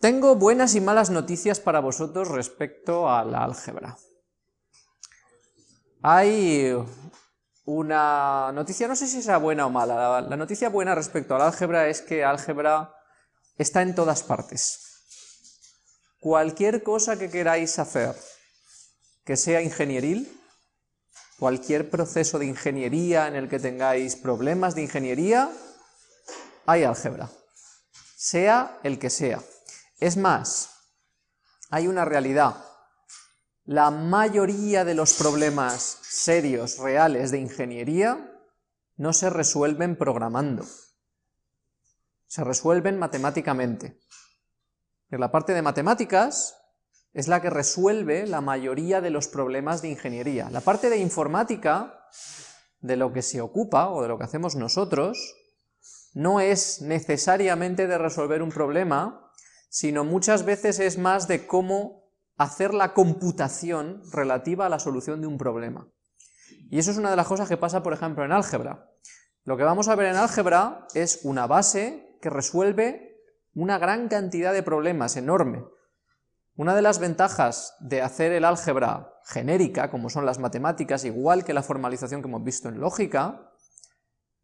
Tengo buenas y malas noticias para vosotros respecto al álgebra. Hay una noticia, no sé si será buena o mala. La noticia buena respecto al álgebra es que álgebra está en todas partes. Cualquier cosa que queráis hacer que sea ingenieril, cualquier proceso de ingeniería en el que tengáis problemas de ingeniería, hay álgebra, sea el que sea. Es más, hay una realidad. La mayoría de los problemas serios, reales de ingeniería, no se resuelven programando. Se resuelven matemáticamente. La parte de matemáticas es la que resuelve la mayoría de los problemas de ingeniería. La parte de informática, de lo que se ocupa o de lo que hacemos nosotros, no es necesariamente de resolver un problema, sino muchas veces es más de cómo hacer la computación relativa a la solución de un problema. Y eso es una de las cosas que pasa, por ejemplo, en álgebra. Lo que vamos a ver en álgebra es una base que resuelve una gran cantidad de problemas, enorme. Una de las ventajas de hacer el álgebra genérica, como son las matemáticas, igual que la formalización que hemos visto en lógica,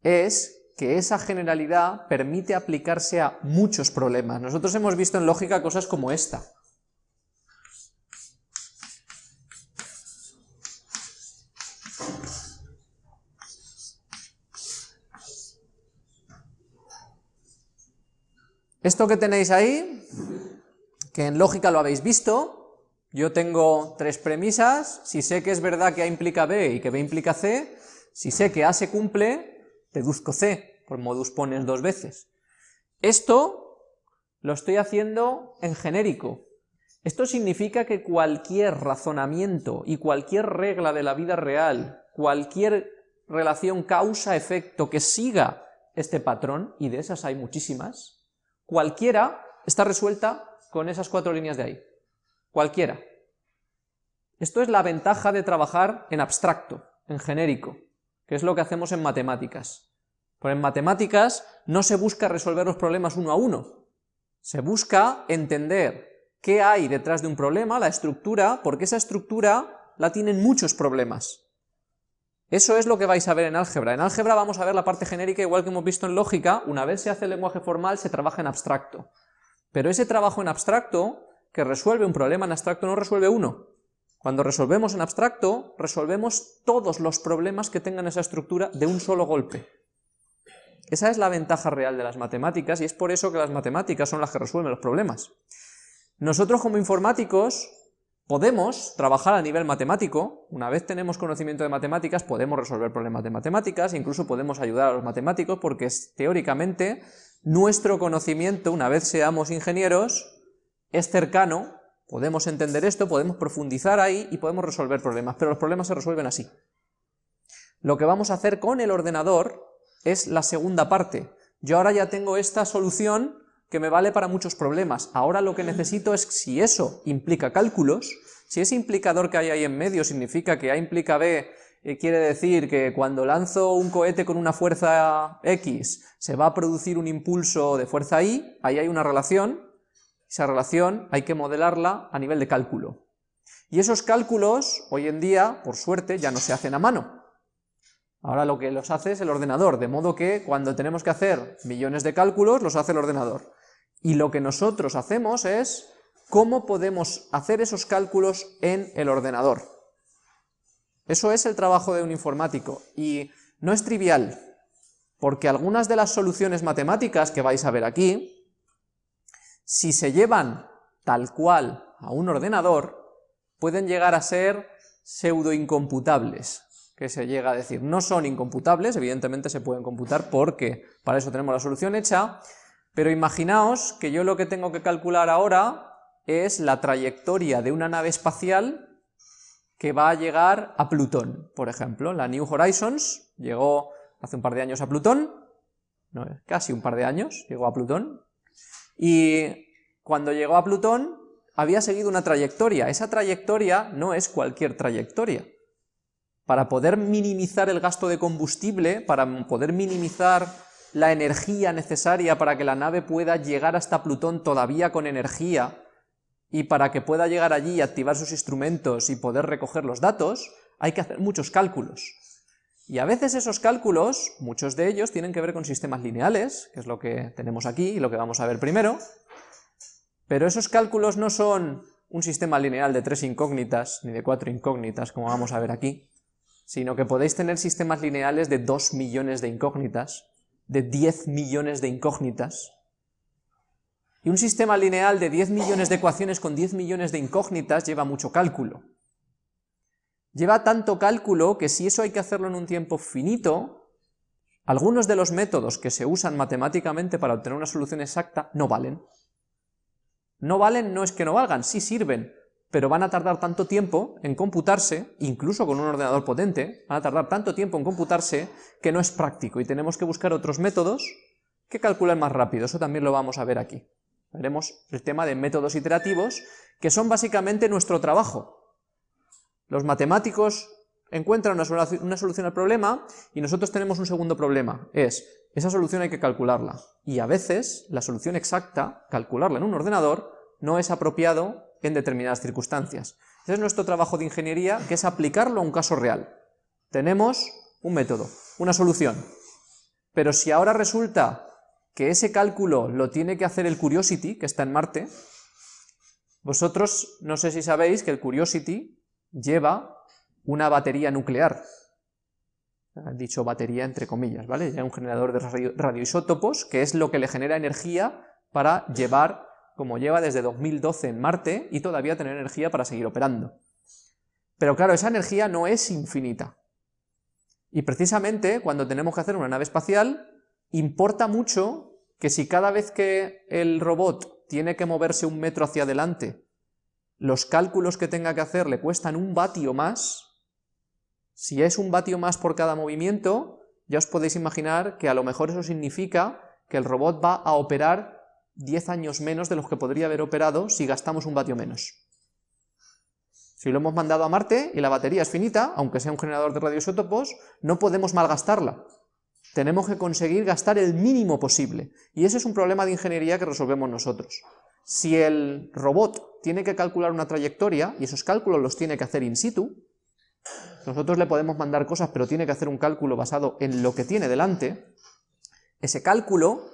es que esa generalidad permite aplicarse a muchos problemas. Nosotros hemos visto en lógica cosas como esta. Esto que tenéis ahí, que en lógica lo habéis visto, yo tengo tres premisas: si sé que es verdad que A implica B y que B implica C, si sé que A se cumple, deduzco C, por modus ponens dos veces. Esto lo estoy haciendo en genérico. Esto significa que cualquier razonamiento y cualquier regla de la vida real, cualquier relación causa-efecto que siga este patrón, y de esas hay muchísimas, cualquiera está resuelta con esas cuatro líneas de ahí. Cualquiera. Esto es la ventaja de trabajar en abstracto, en genérico, que es lo que hacemos en matemáticas. Pero en matemáticas no se busca resolver los problemas uno a uno, se busca entender qué hay detrás de un problema, la estructura, porque esa estructura la tienen muchos problemas. Eso es lo que vais a ver en álgebra. En álgebra vamos a ver la parte genérica, igual que hemos visto en lógica. Una vez se hace el lenguaje formal, se trabaja en abstracto. Pero ese trabajo en abstracto, que resuelve un problema en abstracto, no resuelve uno. Cuando resolvemos en abstracto, resolvemos todos los problemas que tengan esa estructura de un solo golpe. Esa es la ventaja real de las matemáticas, y es por eso que las matemáticas son las que resuelven los problemas. Nosotros como informáticos podemos trabajar a nivel matemático. Una vez tenemos conocimiento de matemáticas, podemos resolver problemas de matemáticas, incluso podemos ayudar a los matemáticos, porque teóricamente nuestro conocimiento, una vez seamos ingenieros, es cercano, podemos entender esto, podemos profundizar ahí y podemos resolver problemas, pero los problemas se resuelven así. Lo que vamos a hacer con el ordenador es la segunda parte. Yo ahora ya tengo esta solución que me vale para muchos problemas. Ahora lo que necesito es, si eso implica cálculos, si ese implicador que hay ahí en medio significa que A implica B, quiere decir que cuando lanzo un cohete con una fuerza X se va a producir un impulso de fuerza Y, ahí hay una relación, esa relación hay que modelarla a nivel de cálculo. Y esos cálculos, hoy en día, por suerte, ya no se hacen a mano. Ahora lo que los hace es el ordenador, de modo que cuando tenemos que hacer millones de cálculos, los hace el ordenador. Y lo que nosotros hacemos es cómo podemos hacer esos cálculos en el ordenador. Eso es el trabajo de un informático, y no es trivial, porque algunas de las soluciones matemáticas que vais a ver aquí, si se llevan tal cual a un ordenador, pueden llegar a ser pseudo-incomputables, que se llega a decir. No son incomputables, evidentemente se pueden computar porque para eso tenemos la solución hecha, pero imaginaos que yo lo que tengo que calcular ahora es la trayectoria de una nave espacial que va a llegar a Plutón, por ejemplo. La New Horizons llegó hace un par de años a Plutón, no, casi un par de años, llegó a Plutón, y cuando llegó a Plutón había seguido una trayectoria. Esa trayectoria no es cualquier trayectoria. Para poder minimizar el gasto de combustible, para poder minimizar la energía necesaria para que la nave pueda llegar hasta Plutón todavía con energía, y para que pueda llegar allí y activar sus instrumentos y poder recoger los datos, hay que hacer muchos cálculos. Y a veces esos cálculos, muchos de ellos, tienen que ver con sistemas lineales, que es lo que tenemos aquí y lo que vamos a ver primero, pero esos cálculos no son un sistema lineal de 3 incógnitas, ni de 4 incógnitas, como vamos a ver aquí, sino que podéis tener sistemas lineales de 2 millones de incógnitas, de 10 millones de incógnitas, y un sistema lineal de 10 millones de ecuaciones con 10 millones de incógnitas lleva mucho cálculo. Lleva tanto cálculo que si eso hay que hacerlo en un tiempo finito, algunos de los métodos que se usan matemáticamente para obtener una solución exacta no valen. No valen no es que no valgan, sí sirven, pero van a tardar tanto tiempo en computarse, incluso con un ordenador potente, van a tardar tanto tiempo en computarse que no es práctico y tenemos que buscar otros métodos que calculen más rápido, eso también lo vamos a ver aquí. Veremos el tema de métodos iterativos, que son básicamente nuestro trabajo. Los matemáticos encuentran una solución al problema y nosotros tenemos un segundo problema, esa solución hay que calcularla, y a veces la solución exacta, calcularla en un ordenador, no es apropiado en determinadas circunstancias. Ese es nuestro trabajo de ingeniería, que es aplicarlo a un caso real. Tenemos un método, una solución, pero si ahora resulta que ese cálculo lo tiene que hacer el Curiosity, que está en Marte, vosotros no sé si sabéis que el Curiosity lleva una batería nuclear, dicho batería entre comillas, ¿vale? Ya un generador de radioisótopos, que es lo que le genera energía para llevar, como lleva desde 2012 en Marte, y todavía tener energía para seguir operando. Pero claro, esa energía no es infinita. Y precisamente cuando tenemos que hacer una nave espacial, importa mucho que si cada vez que el robot tiene que moverse 1 metro hacia adelante, los cálculos que tenga que hacer le cuestan 1 vatio más, si es 1 vatio más por cada movimiento, ya os podéis imaginar que a lo mejor eso significa que el robot va a operar 10 años menos de los que podría haber operado si gastamos 1 vatio menos. Si lo hemos mandado a Marte y la batería es finita, aunque sea un generador de radioisótopos, no podemos malgastarla. Tenemos que conseguir gastar el mínimo posible, y ese es un problema de ingeniería que resolvemos nosotros. Si el robot tiene que calcular una trayectoria, y esos cálculos los tiene que hacer in situ, nosotros le podemos mandar cosas, pero tiene que hacer un cálculo basado en lo que tiene delante, ese cálculo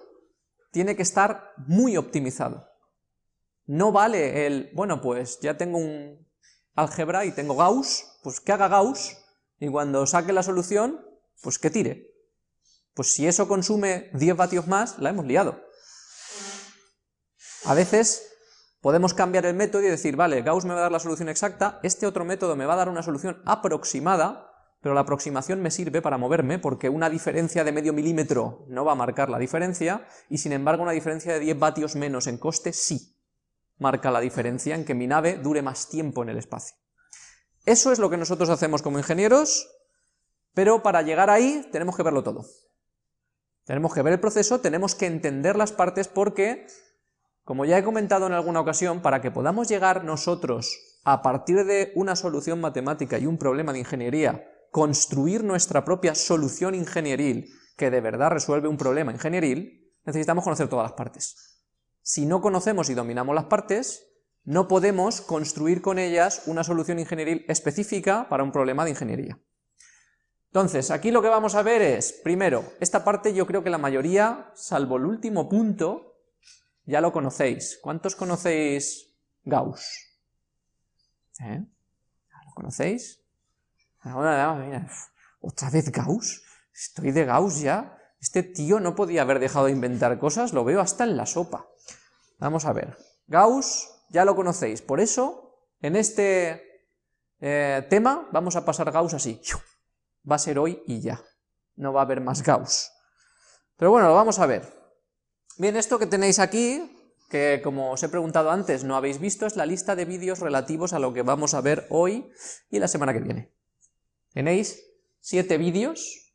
tiene que estar muy optimizado. No vale el, bueno, pues ya tengo un álgebra y tengo Gauss, pues que haga Gauss, y cuando saque la solución, pues que tire. Pues si eso consume 10 vatios más, la hemos liado. A veces podemos cambiar el método y decir, vale, Gauss me va a dar la solución exacta, este otro método me va a dar una solución aproximada, pero la aproximación me sirve para moverme, porque una diferencia de medio milímetro no va a marcar la diferencia, y sin embargo una diferencia de 10 vatios menos en coste sí marca la diferencia en que mi nave dure más tiempo en el espacio. Eso es lo que nosotros hacemos como ingenieros, pero para llegar ahí tenemos que verlo todo. Tenemos que ver el proceso, tenemos que entender las partes porque, como ya he comentado en alguna ocasión, para que podamos llegar nosotros, a partir de una solución matemática y un problema de ingeniería, construir nuestra propia solución ingenieril que de verdad resuelve un problema ingenieril, necesitamos conocer todas las partes. Si no conocemos y dominamos las partes, no podemos construir con ellas una solución ingenieril específica para un problema de ingeniería. Entonces, aquí lo que vamos a ver es, primero, esta parte yo creo que la mayoría, salvo el último punto, ya lo conocéis. ¿Cuántos conocéis Gauss? ¿Lo conocéis? Ahora, mira, ¿otra vez Gauss? Estoy de Gauss ya. Este tío no podía haber dejado de inventar cosas, lo veo hasta en la sopa. Vamos a ver. Gauss ya lo conocéis, por eso, en este tema, vamos a pasar Gauss así. Va a ser hoy y ya, no va a haber más Gauss. Pero bueno, lo vamos a ver. Bien, esto que tenéis aquí, que como os he preguntado antes no habéis visto, es la lista de vídeos relativos a lo que vamos a ver hoy y la semana que viene. Tenéis 7 vídeos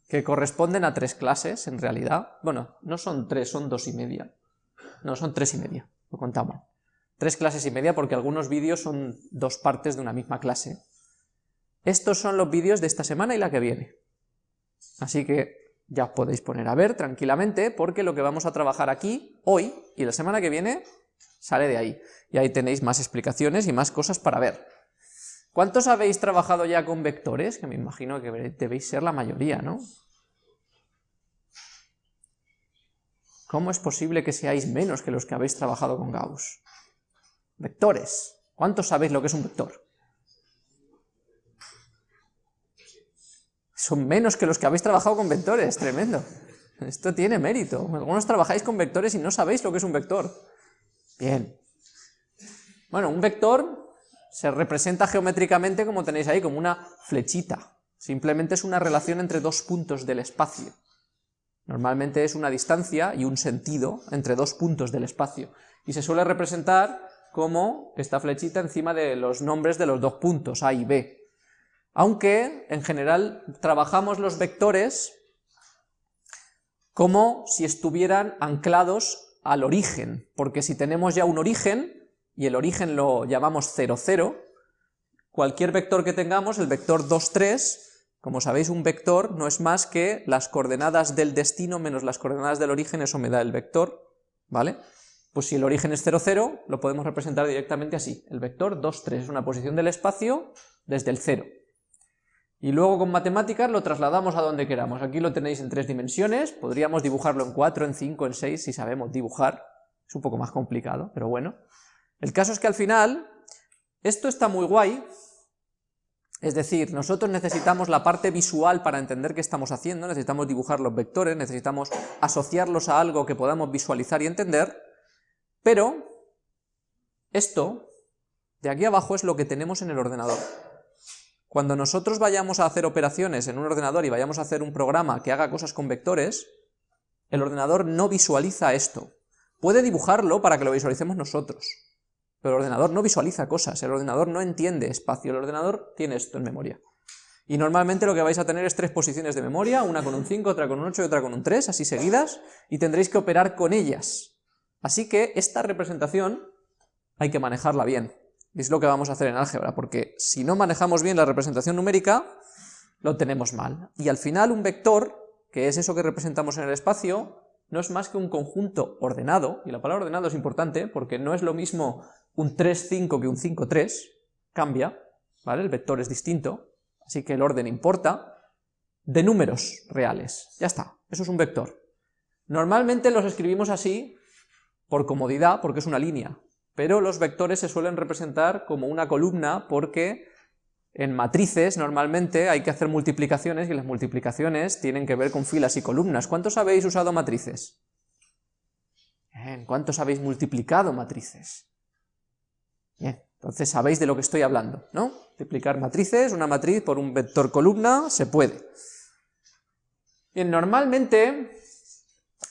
que corresponden a 3 clases, en realidad. Bueno, no son 3, son 2,5. No, son 3,5, lo contamos. 3 clases y media porque algunos vídeos son 2 partes de una misma clase. Estos son los vídeos de esta semana y la que viene. Así que Ya os podéis poner a ver tranquilamente, porque lo que vamos a trabajar aquí, hoy y la semana que viene, sale de ahí. Y ahí tenéis más explicaciones y más cosas para ver. ¿Cuántos habéis trabajado ya con vectores? Que me imagino que debéis ser la mayoría, ¿no? ¿Cómo es posible que seáis menos que los que habéis trabajado con Gauss? Vectores. ¿Cuántos sabéis lo que es un vector? Son menos que los que habéis trabajado con vectores, tremendo. Esto tiene mérito. Algunos trabajáis con vectores y no sabéis lo que es un vector. Bien. Bueno, un vector se representa geométricamente, como tenéis ahí, como una flechita. Simplemente es una relación entre dos puntos del espacio. Normalmente es una distancia y un sentido entre dos puntos del espacio. Y se suele representar como esta flechita encima de los nombres de los dos puntos, A y B. Aunque, en general, trabajamos los vectores como si estuvieran anclados al origen, porque si tenemos ya un origen, y el origen lo llamamos 0, 0, cualquier vector que tengamos, el vector 2, 3, como sabéis, un vector no es más que las coordenadas del destino menos las coordenadas del origen, eso me da el vector, ¿vale? Pues si el origen es 0, 0, lo podemos representar directamente así, el vector 2, 3, es una posición del espacio desde el 0. Y luego con matemáticas lo trasladamos a donde queramos. Aquí lo tenéis en 3 dimensiones, podríamos dibujarlo en 4, en 5, en 6, si sabemos dibujar. Es un poco más complicado, pero bueno. El caso es que al final, esto está muy guay, es decir, nosotros necesitamos la parte visual para entender qué estamos haciendo, necesitamos dibujar los vectores, necesitamos asociarlos a algo que podamos visualizar y entender, pero esto de aquí abajo es lo que tenemos en el ordenador. Cuando nosotros vayamos a hacer operaciones en un ordenador y vayamos a hacer un programa que haga cosas con vectores, el ordenador no visualiza esto. Puede dibujarlo para que lo visualicemos nosotros, pero el ordenador no visualiza cosas, el ordenador no entiende espacio, el ordenador tiene esto en memoria. Y normalmente lo que vais a tener es 3 posiciones de memoria, una con un 5, otra con un 8 y otra con un 3, así seguidas, y tendréis que operar con ellas. Así que esta representación hay que manejarla bien. Es lo que vamos a hacer en álgebra, porque si no manejamos bien la representación numérica, lo tenemos mal. Y al final un vector, que es eso que representamos en el espacio, no es más que un conjunto ordenado, y la palabra ordenado es importante, porque no es lo mismo un 3,5 que un 5,3, cambia, ¿vale? El vector es distinto, así que el orden importa, de números reales. Ya está, eso es un vector. Normalmente los escribimos así, por comodidad, porque es una línea, pero los vectores se suelen representar como una columna porque en matrices normalmente hay que hacer multiplicaciones y las multiplicaciones tienen que ver con filas y columnas. ¿Cuántos habéis usado matrices? Bien, ¿cuántos habéis multiplicado matrices? Bien, entonces sabéis de lo que estoy hablando, ¿no? Multiplicar matrices, una matriz por un vector columna, se puede. Bien, normalmente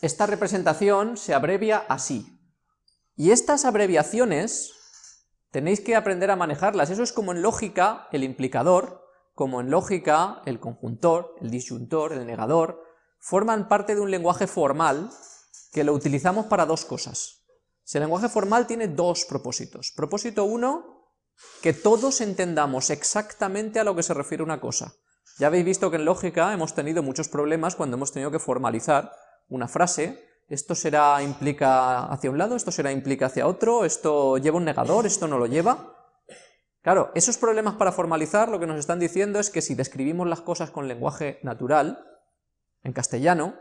esta representación se abrevia así. Y estas abreviaciones tenéis que aprender a manejarlas. Eso es como en lógica el implicador, como en lógica el conjuntor, el disyuntor, el negador, forman parte de un lenguaje formal que lo utilizamos para dos cosas. Ese lenguaje formal tiene dos propósitos. Propósito 1, que todos entendamos exactamente a lo que se refiere una cosa. Ya habéis visto que en lógica hemos tenido muchos problemas cuando hemos tenido que formalizar una frase. Esto será implica hacia un lado, esto será implica hacia otro, esto lleva un negador, esto no lo lleva. Claro, esos problemas para formalizar lo que nos están diciendo es que si describimos las cosas con lenguaje natural, en castellano,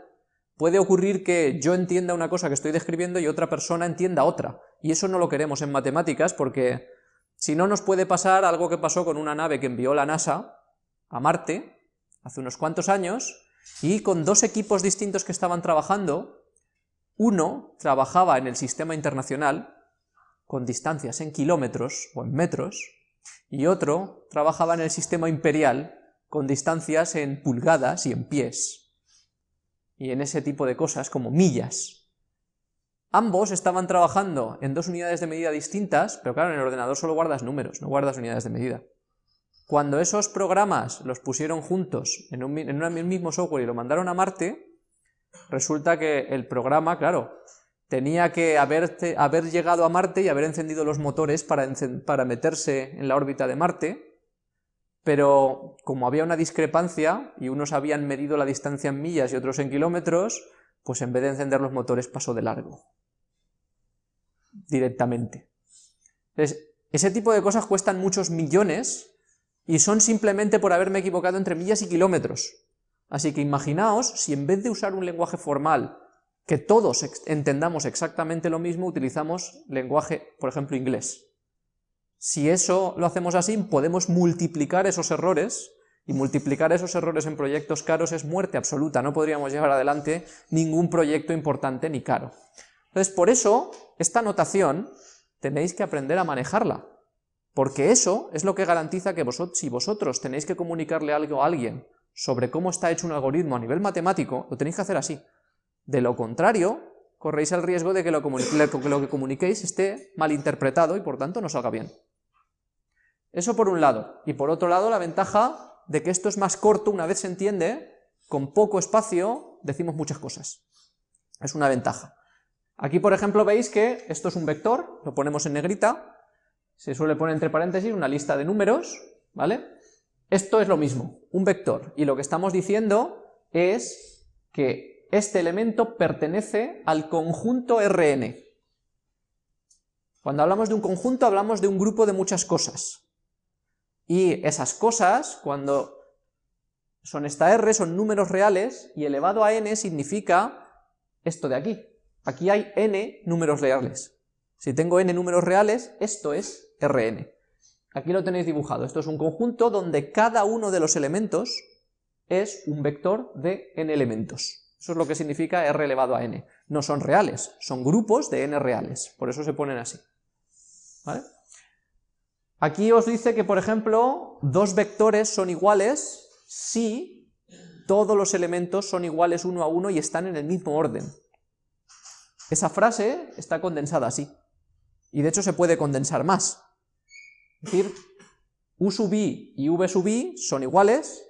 puede ocurrir que yo entienda una cosa que estoy describiendo y otra persona entienda otra. Y eso no lo queremos en matemáticas porque si no nos puede pasar algo que pasó con una nave que envió la NASA a Marte hace unos cuantos años y con dos equipos distintos que estaban trabajando. Uno trabajaba en el sistema internacional, con distancias en kilómetros o en metros, y otro trabajaba en el sistema imperial, con distancias en pulgadas y en pies, y en ese tipo de cosas como millas. Ambos estaban trabajando en dos unidades de medida distintas, pero claro, en el ordenador solo guardas números, no guardas unidades de medida. Cuando esos programas los pusieron juntos en un mismo software y lo mandaron a Marte, resulta que el programa, claro, tenía que haber llegado a Marte y haber encendido los motores para meterse en la órbita de Marte, pero como había una discrepancia, y unos habían medido la distancia en millas y otros en kilómetros, pues en vez de encender los motores pasó de largo. Directamente. Entonces, ese tipo de cosas cuestan muchos millones, y son simplemente por haberme equivocado entre millas y kilómetros. Así que imaginaos si en vez de usar un lenguaje formal que todos entendamos exactamente lo mismo, utilizamos lenguaje, por ejemplo, inglés. Si eso lo hacemos así, podemos multiplicar esos errores, y multiplicar esos errores en proyectos caros es muerte absoluta, no podríamos llevar adelante ningún proyecto importante ni caro. Entonces, por eso, esta notación tenéis que aprender a manejarla, porque eso es lo que garantiza que si vosotros tenéis que comunicarle algo a alguien sobre cómo está hecho un algoritmo a nivel matemático, lo tenéis que hacer así. De lo contrario, corréis el riesgo de que lo que comuniquéis esté malinterpretado y por tanto no salga bien. Eso por un lado. Y por otro lado, la ventaja de que esto es más corto, una vez se entiende, con poco espacio decimos muchas cosas. Es una ventaja. Aquí, por ejemplo, veis que esto es un vector, lo ponemos en negrita, se suele poner entre paréntesis una lista de números, ¿vale? Esto es lo mismo, un vector, y lo que estamos diciendo es que este elemento pertenece al conjunto Rn. Cuando hablamos de un conjunto, hablamos de un grupo de muchas cosas. Y esas cosas, cuando son esta R, son números reales, y elevado a n significa esto de aquí. Aquí hay n números reales. Si tengo n números reales, esto es Rn. Aquí lo tenéis dibujado. Esto es un conjunto donde cada uno de los elementos es un vector de n elementos. Eso es lo que significa r elevado a n. No son reales, son grupos de n reales. Por eso se ponen así. ¿Vale? Aquí os dice que, por ejemplo, dos vectores son iguales si todos los elementos son iguales uno a uno y están en el mismo orden. Esa frase está condensada así. Y de hecho se puede condensar más. Es decir, u sub i y v sub i son iguales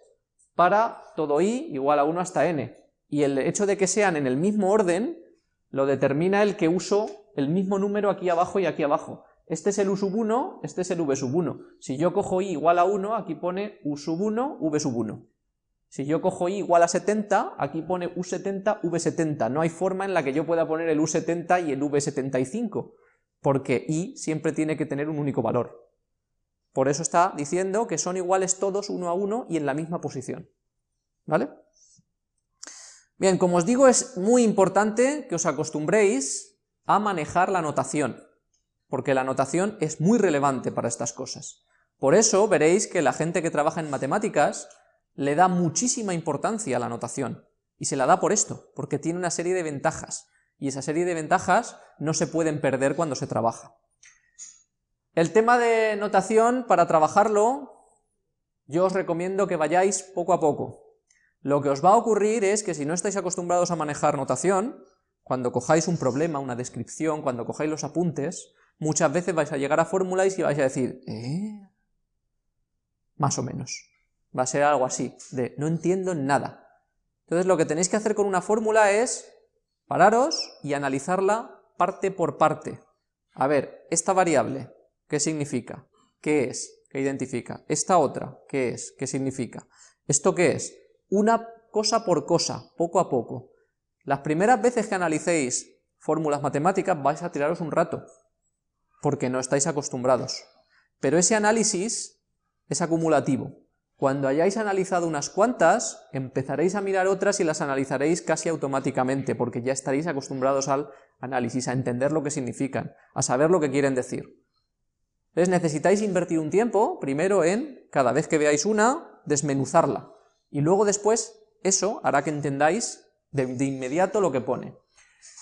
para todo i igual a 1 hasta n. Y el hecho de que sean en el mismo orden lo determina el que uso el mismo número aquí abajo y aquí abajo. Este es el u sub 1, este es el v sub 1. Si yo cojo i igual a 1, aquí pone u sub 1, v sub 1. Si yo cojo i igual a 70, aquí pone u70, v70. No hay forma en la que yo pueda poner el u70 y el v75, porque i siempre tiene que tener un único valor. Por eso está diciendo que son iguales todos uno a uno y en la misma posición. ¿Vale? Bien, como os digo, es muy importante que os acostumbréis a manejar la notación, porque la notación es muy relevante para estas cosas. Por eso veréis que la gente que trabaja en matemáticas le da muchísima importancia a la notación, y se la da por esto, porque tiene una serie de ventajas, y esa serie de ventajas no se pueden perder cuando se trabaja. El tema de notación, para trabajarlo, yo os recomiendo que vayáis poco a poco. Lo que os va a ocurrir es que si no estáis acostumbrados a manejar notación, cuando cojáis un problema, una descripción, cuando cojáis los apuntes, muchas veces vais a llegar a fórmulas y vais a decir, más o menos. Va a ser algo así, de no entiendo nada. Entonces lo que tenéis que hacer con una fórmula es pararos y analizarla parte por parte. A ver, esta variable, ¿qué significa? ¿Qué es? ¿Qué identifica? Esta otra, ¿qué es? ¿Qué significa? ¿Esto qué es? Una cosa por cosa, poco a poco. Las primeras veces que analicéis fórmulas matemáticas vais a tiraros un rato, porque no estáis acostumbrados. Pero ese análisis es acumulativo. Cuando hayáis analizado unas cuantas, empezaréis a mirar otras y las analizaréis casi automáticamente, porque ya estaréis acostumbrados al análisis, a entender lo que significan, a saber lo que quieren decir. Entonces necesitáis invertir un tiempo, primero en, cada vez que veáis una, desmenuzarla, y luego después eso hará que entendáis de inmediato lo que pone.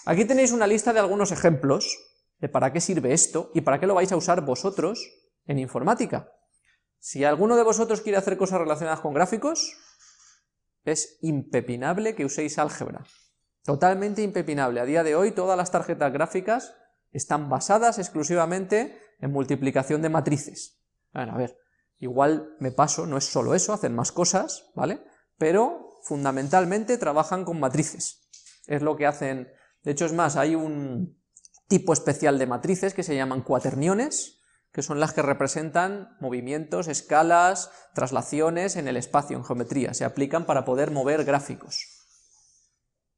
Aquí tenéis una lista de algunos ejemplos de para qué sirve esto y para qué lo vais a usar vosotros en informática. Si alguno de vosotros quiere hacer cosas relacionadas con gráficos, es impepinable que uséis álgebra. Totalmente impepinable. A día de hoy todas las tarjetas gráficas están basadas exclusivamente en multiplicación de matrices. Bueno, a ver, igual me paso, no es solo eso, hacen más cosas, ¿vale? Pero fundamentalmente trabajan con matrices. Es lo que hacen. De hecho, es más, hay un tipo especial de matrices que se llaman cuaterniones, que son las que representan movimientos, escalas, traslaciones en el espacio, en geometría, se aplican para poder mover gráficos.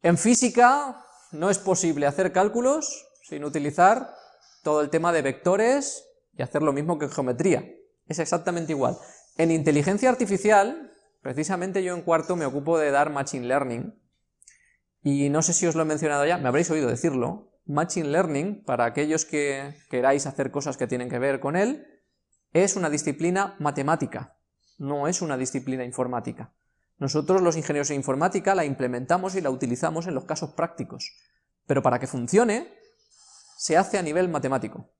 En física no es posible hacer cálculos sin utilizar todo el tema de vectores y hacer lo mismo que en geometría, es exactamente igual. En inteligencia artificial, precisamente yo en cuarto me ocupo de dar Machine Learning, y no sé si os lo he mencionado ya, me habréis oído decirlo. Machine Learning, para aquellos que queráis hacer cosas que tienen que ver con él, es una disciplina matemática, no es una disciplina informática. Nosotros los ingenieros en informática la implementamos y la utilizamos en los casos prácticos, pero para que funcione se hace a nivel matemático.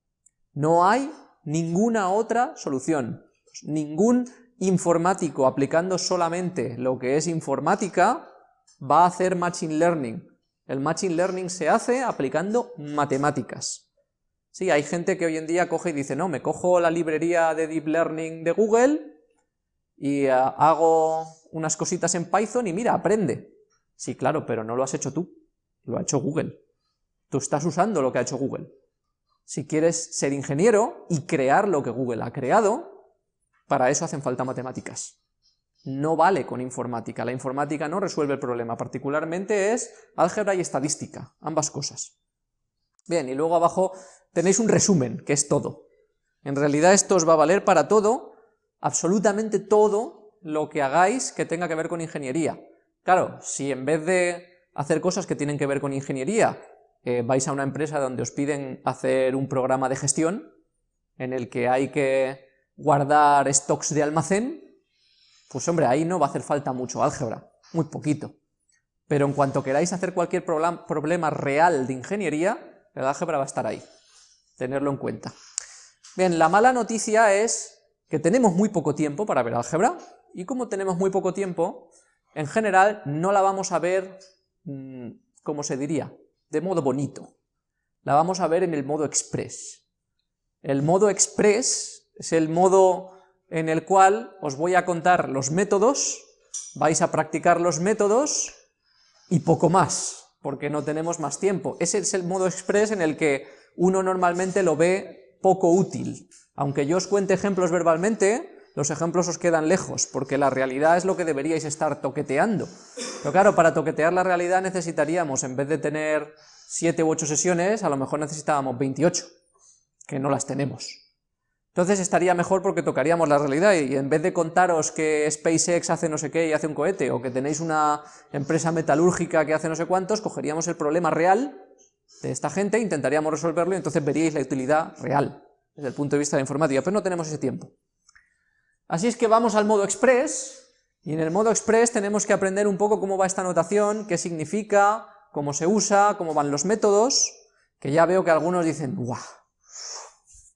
No hay ninguna otra solución. Ningún informático aplicando solamente lo que es informática va a hacer Machine Learning. El Machine Learning se hace aplicando matemáticas. Sí, hay gente que hoy en día coge y dice, no, me cojo la librería de Deep Learning de Google y hago unas cositas en Python y mira, aprende. Sí, claro, pero no lo has hecho tú, lo ha hecho Google. Tú estás usando lo que ha hecho Google. Si quieres ser ingeniero y crear lo que Google ha creado, para eso hacen falta matemáticas. No vale con informática, la informática no resuelve el problema, particularmente es álgebra y estadística, ambas cosas. Bien, y luego abajo tenéis un resumen, que es todo. En realidad esto os va a valer para todo, absolutamente todo lo que hagáis que tenga que ver con ingeniería. Claro, si en vez de hacer cosas que tienen que ver con ingeniería, vais a una empresa donde os piden hacer un programa de gestión, en el que hay que guardar stocks de almacén, pues hombre, ahí no va a hacer falta mucho álgebra, muy poquito. Pero en cuanto queráis hacer cualquier problema real de ingeniería, el álgebra va a estar ahí, tenerlo en cuenta. Bien, la mala noticia es que tenemos muy poco tiempo para ver álgebra, y como tenemos muy poco tiempo, en general no la vamos a ver, ¿cómo se diría?, de modo bonito. La vamos a ver en el modo express. El modo express es el modo en el cual os voy a contar los métodos, vais a practicar los métodos y poco más, porque no tenemos más tiempo. Ese es el modo express en el que uno normalmente lo ve poco útil. Aunque yo os cuente ejemplos verbalmente, los ejemplos os quedan lejos, porque la realidad es lo que deberíais estar toqueteando. Pero claro, para toquetear la realidad necesitaríamos, en vez de tener 7 u 8 sesiones, a lo mejor necesitábamos 28, que no las tenemos. Entonces estaría mejor porque tocaríamos la realidad y en vez de contaros que SpaceX hace no sé qué y hace un cohete, o que tenéis una empresa metalúrgica que hace no sé cuántos, cogeríamos el problema real de esta gente, intentaríamos resolverlo y entonces veríais la utilidad real desde el punto de vista de la informática, pero no tenemos ese tiempo. Así es que vamos al modo express, y en el modo express tenemos que aprender un poco cómo va esta notación, qué significa, cómo se usa, cómo van los métodos, que ya veo que algunos dicen, ¡guau!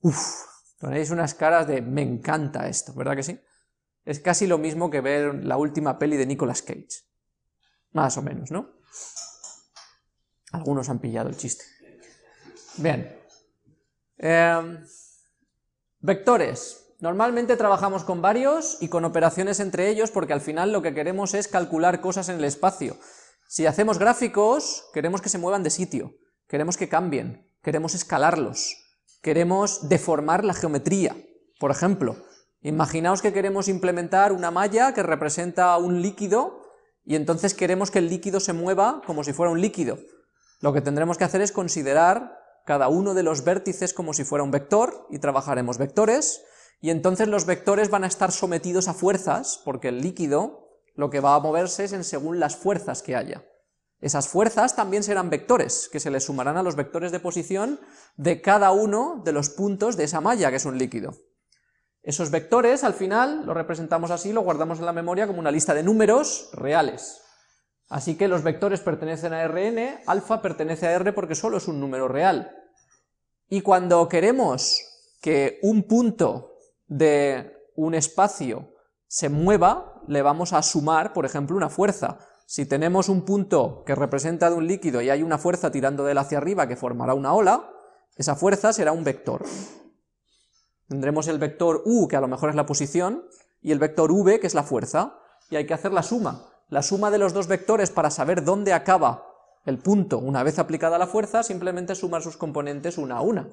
¡Uf! Ponéis unas caras de me encanta esto, ¿verdad que sí? Es casi lo mismo que ver la última peli de Nicolas Cage. Más o menos, ¿no? Algunos han pillado el chiste. Bien. Vectores. Normalmente trabajamos con varios y con operaciones entre ellos porque al final lo que queremos es calcular cosas en el espacio. Si hacemos gráficos, queremos que se muevan de sitio, queremos que cambien, queremos escalarlos. Queremos deformar la geometría. Por ejemplo, imaginaos que queremos implementar una malla que representa un líquido y entonces queremos que el líquido se mueva como si fuera un líquido. Lo que tendremos que hacer es considerar cada uno de los vértices como si fuera un vector y trabajaremos vectores y entonces los vectores van a estar sometidos a fuerzas porque el líquido lo que va a moverse es en según las fuerzas que haya. Esas fuerzas también serán vectores, que se les sumarán a los vectores de posición de cada uno de los puntos de esa malla, que es un líquido. Esos vectores, al final, los representamos así, lo guardamos en la memoria como una lista de números reales. Así que los vectores pertenecen a Rn, alfa pertenece a R porque solo es un número real. Y cuando queremos que un punto de un espacio se mueva, le vamos a sumar, por ejemplo, una fuerza. Si tenemos un punto que representa de un líquido y hay una fuerza tirando de él hacia arriba que formará una ola, esa fuerza será un vector. Tendremos el vector u, que a lo mejor es la posición, y el vector v, que es la fuerza, y hay que hacer la suma de los dos vectores para saber dónde acaba el punto una vez aplicada la fuerza, simplemente sumar sus componentes una a una.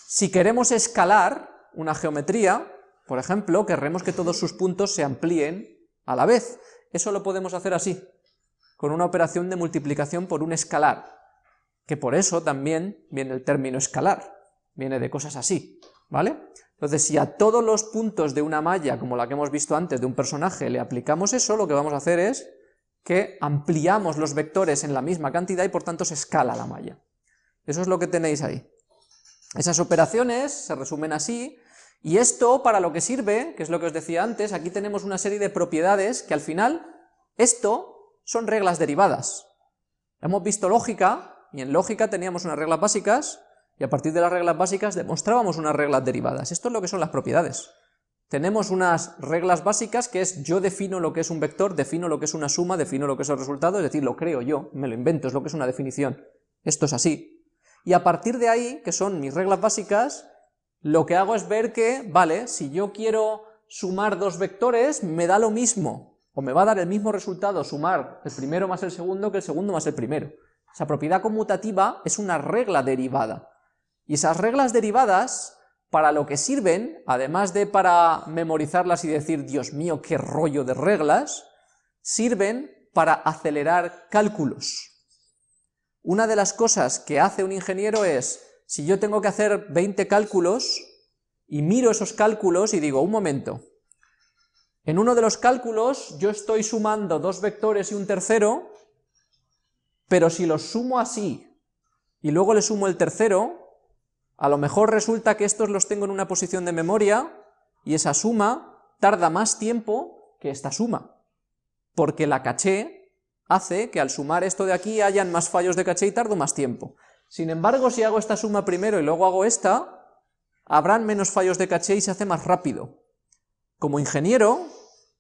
Si queremos escalar, una geometría, por ejemplo, querremos que todos sus puntos se amplíen a la vez. Eso lo podemos hacer así, con una operación de multiplicación por un escalar, que por eso también viene el término escalar, viene de cosas así, ¿vale? Entonces, si a todos los puntos de una malla, como la que hemos visto antes, de un personaje, le aplicamos eso, lo que vamos a hacer es que ampliamos los vectores en la misma cantidad y por tanto se escala la malla. Eso es lo que tenéis ahí. Esas operaciones se resumen así, y esto para lo que sirve, que es lo que os decía antes, aquí tenemos una serie de propiedades que al final, esto son reglas derivadas. Hemos visto lógica, y en lógica teníamos unas reglas básicas, y a partir de las reglas básicas demostrábamos unas reglas derivadas. Esto es lo que son las propiedades. Tenemos unas reglas básicas que es yo defino lo que es un vector, defino lo que es una suma, defino lo que es el resultado, es decir, lo creo yo, me lo invento, es lo que es una definición. Esto es así. Y a partir de ahí, que son mis reglas básicas, lo que hago es ver que, vale, si yo quiero sumar dos vectores, me da lo mismo, o me va a dar el mismo resultado sumar el primero más el segundo que el segundo más el primero. Esa propiedad conmutativa es una regla derivada. Y esas reglas derivadas, para lo que sirven, además de para memorizarlas y decir, Dios mío, qué rollo de reglas, sirven para acelerar cálculos. Una de las cosas que hace un ingeniero es, si yo tengo que hacer 20 cálculos, y miro esos cálculos y digo, un momento, en uno de los cálculos yo estoy sumando dos vectores y un tercero, pero si los sumo así, y luego le sumo el tercero, a lo mejor resulta que estos los tengo en una posición de memoria, y esa suma tarda más tiempo que esta suma, porque la caché hace que al sumar esto de aquí hayan más fallos de caché y tardo más tiempo. Sin embargo, si hago esta suma primero y luego hago esta, habrán menos fallos de caché y se hace más rápido. Como ingeniero,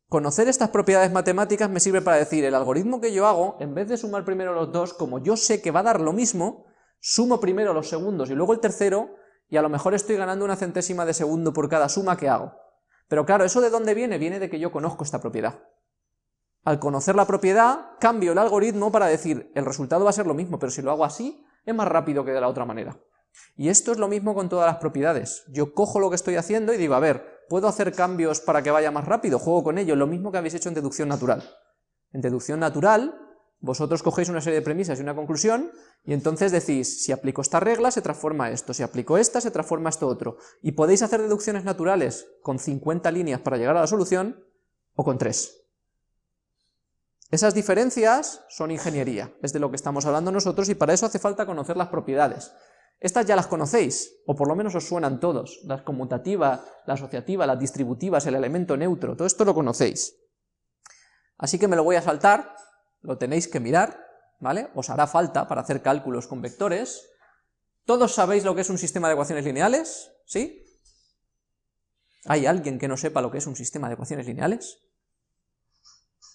conocer estas propiedades matemáticas me sirve para decir, el algoritmo que yo hago, en vez de sumar primero los dos, como yo sé que va a dar lo mismo, sumo primero los segundos y luego el tercero, y a lo mejor estoy ganando una centésima de segundo por cada suma que hago. Pero claro, ¿eso de dónde viene? Viene de que yo conozco esta propiedad. Al conocer la propiedad, cambio el algoritmo para decir, el resultado va a ser lo mismo, pero si lo hago así, es más rápido que de la otra manera. Y esto es lo mismo con todas las propiedades. Yo cojo lo que estoy haciendo y digo, a ver, ¿puedo hacer cambios para que vaya más rápido? Juego con ello, lo mismo que habéis hecho en deducción natural. En deducción natural, vosotros cogéis una serie de premisas y una conclusión, y entonces decís, si aplico esta regla se transforma esto, si aplico esta se transforma esto otro. Y podéis hacer deducciones naturales con 50 líneas para llegar a la solución, o con 3. Esas diferencias son ingeniería, es de lo que estamos hablando nosotros, y para eso hace falta conocer las propiedades. Estas ya las conocéis, o por lo menos os suenan todos, las conmutativas, la asociativa, las distributivas, el elemento neutro, todo esto lo conocéis. Así que me lo voy a saltar, lo tenéis que mirar, ¿vale? Os hará falta para hacer cálculos con vectores. ¿Todos sabéis lo que es un sistema de ecuaciones lineales? ¿Sí? ¿Hay alguien que no sepa lo que es un sistema de ecuaciones lineales?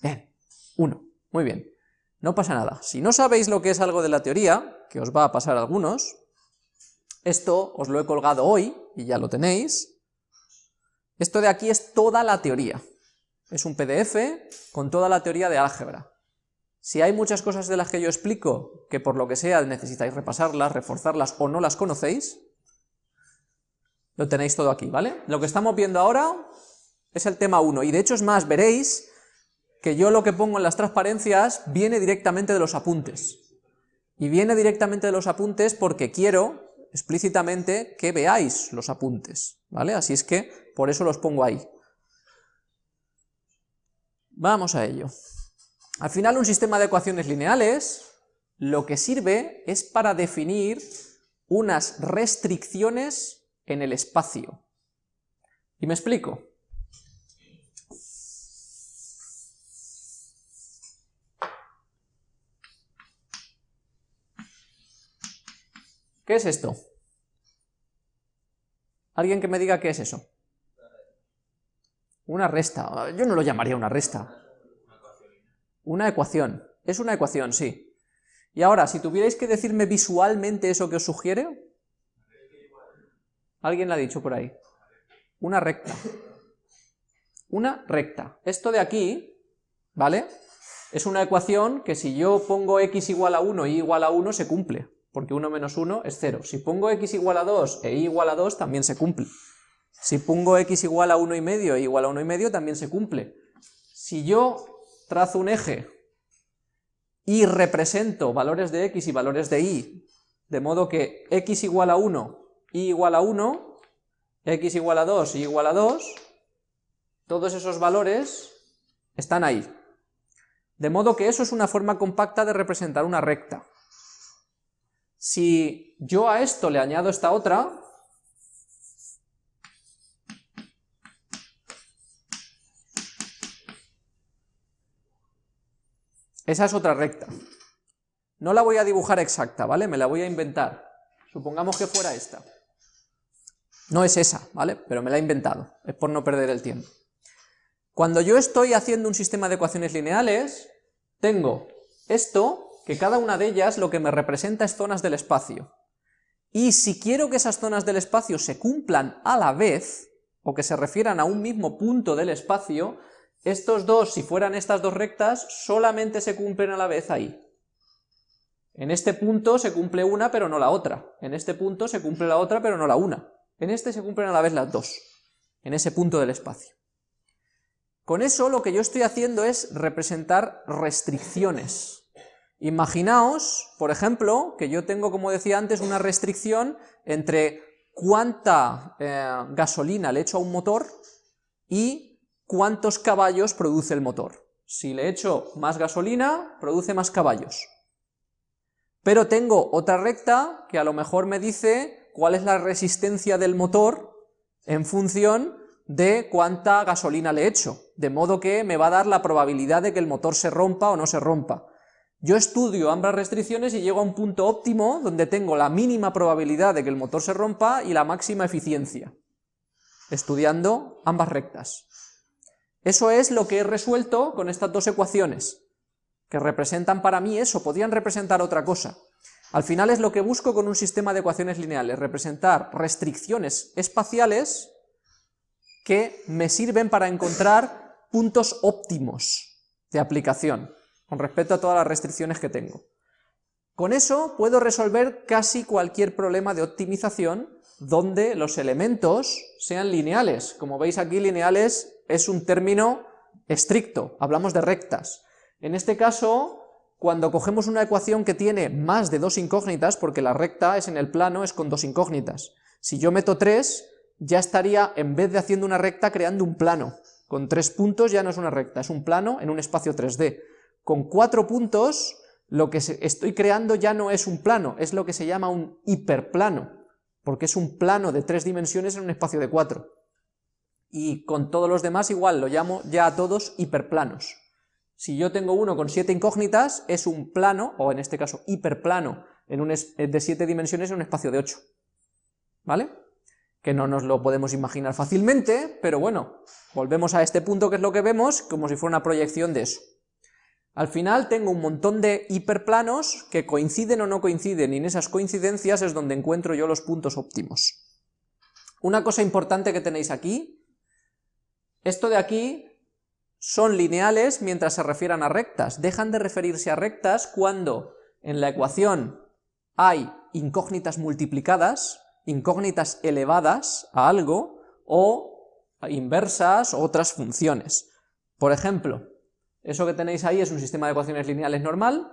Bien. 1. Muy bien. No pasa nada. Si no sabéis lo que es algo de la teoría, que os va a pasar a algunos, esto os lo he colgado hoy, y ya lo tenéis. Esto de aquí es toda la teoría. Es un PDF con toda la teoría de álgebra. Si hay muchas cosas de las que yo explico, que por lo que sea necesitáis repasarlas, reforzarlas o no las conocéis, lo tenéis todo aquí, ¿vale? Lo que estamos viendo ahora es el tema 1, y de hecho es más, veréis que yo lo que pongo en las transparencias viene directamente de los apuntes. Y viene directamente de los apuntes porque quiero explícitamente que veáis los apuntes, ¿vale? Así es que por eso los pongo ahí. Vamos a ello. Al final un sistema de ecuaciones lineales lo que sirve es para definir unas restricciones en el espacio. Y me explico. ¿Qué es esto? ¿Alguien que me diga qué es eso? Una resta. Yo no lo llamaría una resta. Una ecuación. Es una ecuación, sí. Y ahora, si tuvierais que decirme visualmente eso que os sugiere, ¿alguien lo ha dicho por ahí? Una recta. Una recta. Esto de aquí, ¿vale? Es una ecuación que si yo pongo x igual a 1 y y igual a 1 se cumple, porque 1 menos 1 es 0. Si pongo x igual a 2 e y igual a 2 también se cumple. Si pongo x igual a 1,5 e igual a 1,5 también se cumple. Si yo trazo un eje y represento valores de x y valores de y, de modo que x igual a 1, y igual a 1, x igual a 2, y igual a 2, todos esos valores están ahí. De modo que eso es una forma compacta de representar una recta. Si yo a esto le añado esta otra, esa es otra recta. No la voy a dibujar exacta, ¿vale? Me la voy a inventar. Supongamos que fuera esta. No es esa, ¿vale? Pero me la he inventado, es por no perder el tiempo. Cuando yo estoy haciendo un sistema de ecuaciones lineales, tengo esto, que cada una de ellas lo que me representa es zonas del espacio. Y si quiero que esas zonas del espacio se cumplan a la vez, o que se refieran a un mismo punto del espacio, estos dos, si fueran estas dos rectas, solamente se cumplen a la vez ahí. En este punto se cumple una pero no la otra, en este punto se cumple la otra pero no la una, en este se cumplen a la vez las dos, en ese punto del espacio. Con eso lo que yo estoy haciendo es representar restricciones. Imaginaos, por ejemplo, que yo tengo, como decía antes, una restricción entre cuánta gasolina le echo a un motor y cuántos caballos produce el motor. Si le echo más gasolina, produce más caballos. Pero tengo otra recta que a lo mejor me dice cuál es la resistencia del motor en función de cuánta gasolina le echo, de modo que me va a dar la probabilidad de que el motor se rompa o no se rompa. Yo estudio ambas restricciones y llego a un punto óptimo donde tengo la mínima probabilidad de que el motor se rompa y la máxima eficiencia, estudiando ambas rectas. Eso es lo que he resuelto con estas dos ecuaciones, que representan para mí eso, podrían representar otra cosa. Al final es lo que busco con un sistema de ecuaciones lineales, representar restricciones espaciales que me sirven para encontrar puntos óptimos de aplicación, con respecto a todas las restricciones que tengo. Con eso puedo resolver casi cualquier problema de optimización donde los elementos sean lineales. Como veis aquí, lineales es un término estricto, hablamos de rectas. En este caso, cuando cogemos una ecuación que tiene más de dos incógnitas, porque la recta es en el plano, es con dos incógnitas. Si yo meto 3, ya estaría, en vez de haciendo una recta, creando un plano. Con 3 puntos ya no es una recta, es un plano en un espacio 3D. Con 4 puntos, lo que estoy creando ya no es un plano, es lo que se llama un hiperplano, porque es un plano de 3 dimensiones en un espacio de 4. Y con todos los demás igual, lo llamo ya a todos hiperplanos. Si yo tengo uno con 7 incógnitas, es un plano, o en este caso hiperplano, de 7 dimensiones en un espacio de 8. ¿Vale? Que no nos lo podemos imaginar fácilmente, pero bueno, volvemos a este punto que es lo que vemos, como si fuera una proyección de eso. Al final tengo un montón de hiperplanos que coinciden o no coinciden, y en esas coincidencias es donde encuentro yo los puntos óptimos. Una cosa importante que tenéis aquí, esto de aquí son lineales mientras se refieran a rectas, dejan de referirse a rectas cuando en la ecuación hay incógnitas multiplicadas, incógnitas elevadas a algo, o inversas o otras funciones. Por ejemplo, eso que tenéis ahí es un sistema de ecuaciones lineales normal,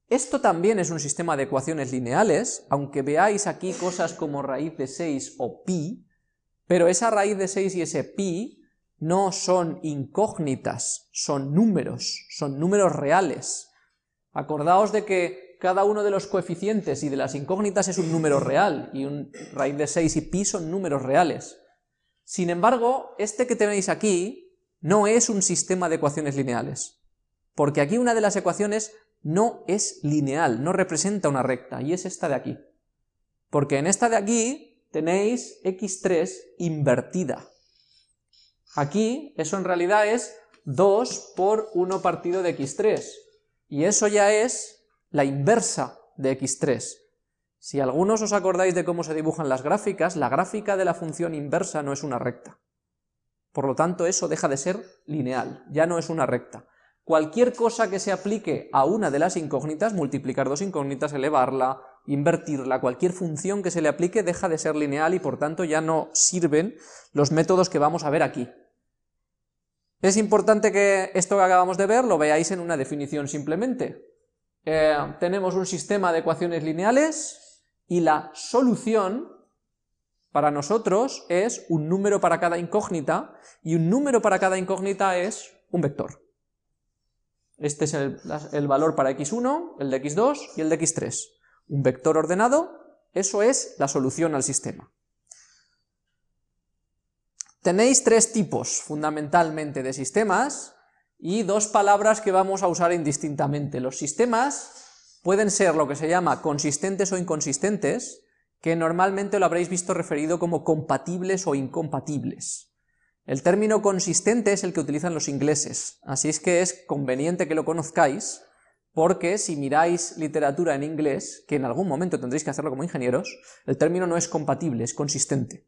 esto también es un sistema de ecuaciones lineales, aunque veáis aquí cosas como raíz de 6 o pi, pero esa raíz de 6 y ese pi no son incógnitas, son números reales. Acordaos de que cada uno de los coeficientes y de las incógnitas es un número real, y raíz de 6 y pi son números reales. Sin embargo, este que tenéis aquí no es un sistema de ecuaciones lineales, porque aquí una de las ecuaciones no es lineal, no representa una recta, y es esta de aquí. Porque en esta de aquí tenéis x3 invertida. Aquí eso en realidad es 2 por 1 partido de x3, y eso ya es la inversa de x3. Si algunos os acordáis de cómo se dibujan las gráficas, la gráfica de la función inversa no es una recta. Por lo tanto, eso deja de ser lineal, ya no es una recta. Cualquier cosa que se aplique a una de las incógnitas, multiplicar dos incógnitas, elevarla, invertirla, cualquier función que se le aplique deja de ser lineal y por tanto ya no sirven los métodos que vamos a ver aquí. Es importante que esto que acabamos de ver lo veáis en una definición simplemente. Tenemos un sistema de ecuaciones lineales y la solución para nosotros es un número para cada incógnita, y un número para cada incógnita es un vector. Este es el valor para x1, el de x2 y el de x3. Un vector ordenado, eso es la solución al sistema. Tenéis tres tipos fundamentalmente de sistemas y dos palabras que vamos a usar indistintamente. Los sistemas pueden ser lo que se llama consistentes o inconsistentes, que normalmente lo habréis visto referido como compatibles o incompatibles. El término consistente es el que utilizan los ingleses, así es que es conveniente que lo conozcáis, porque si miráis literatura en inglés, que en algún momento tendréis que hacerlo como ingenieros, el término no es compatible, es consistente,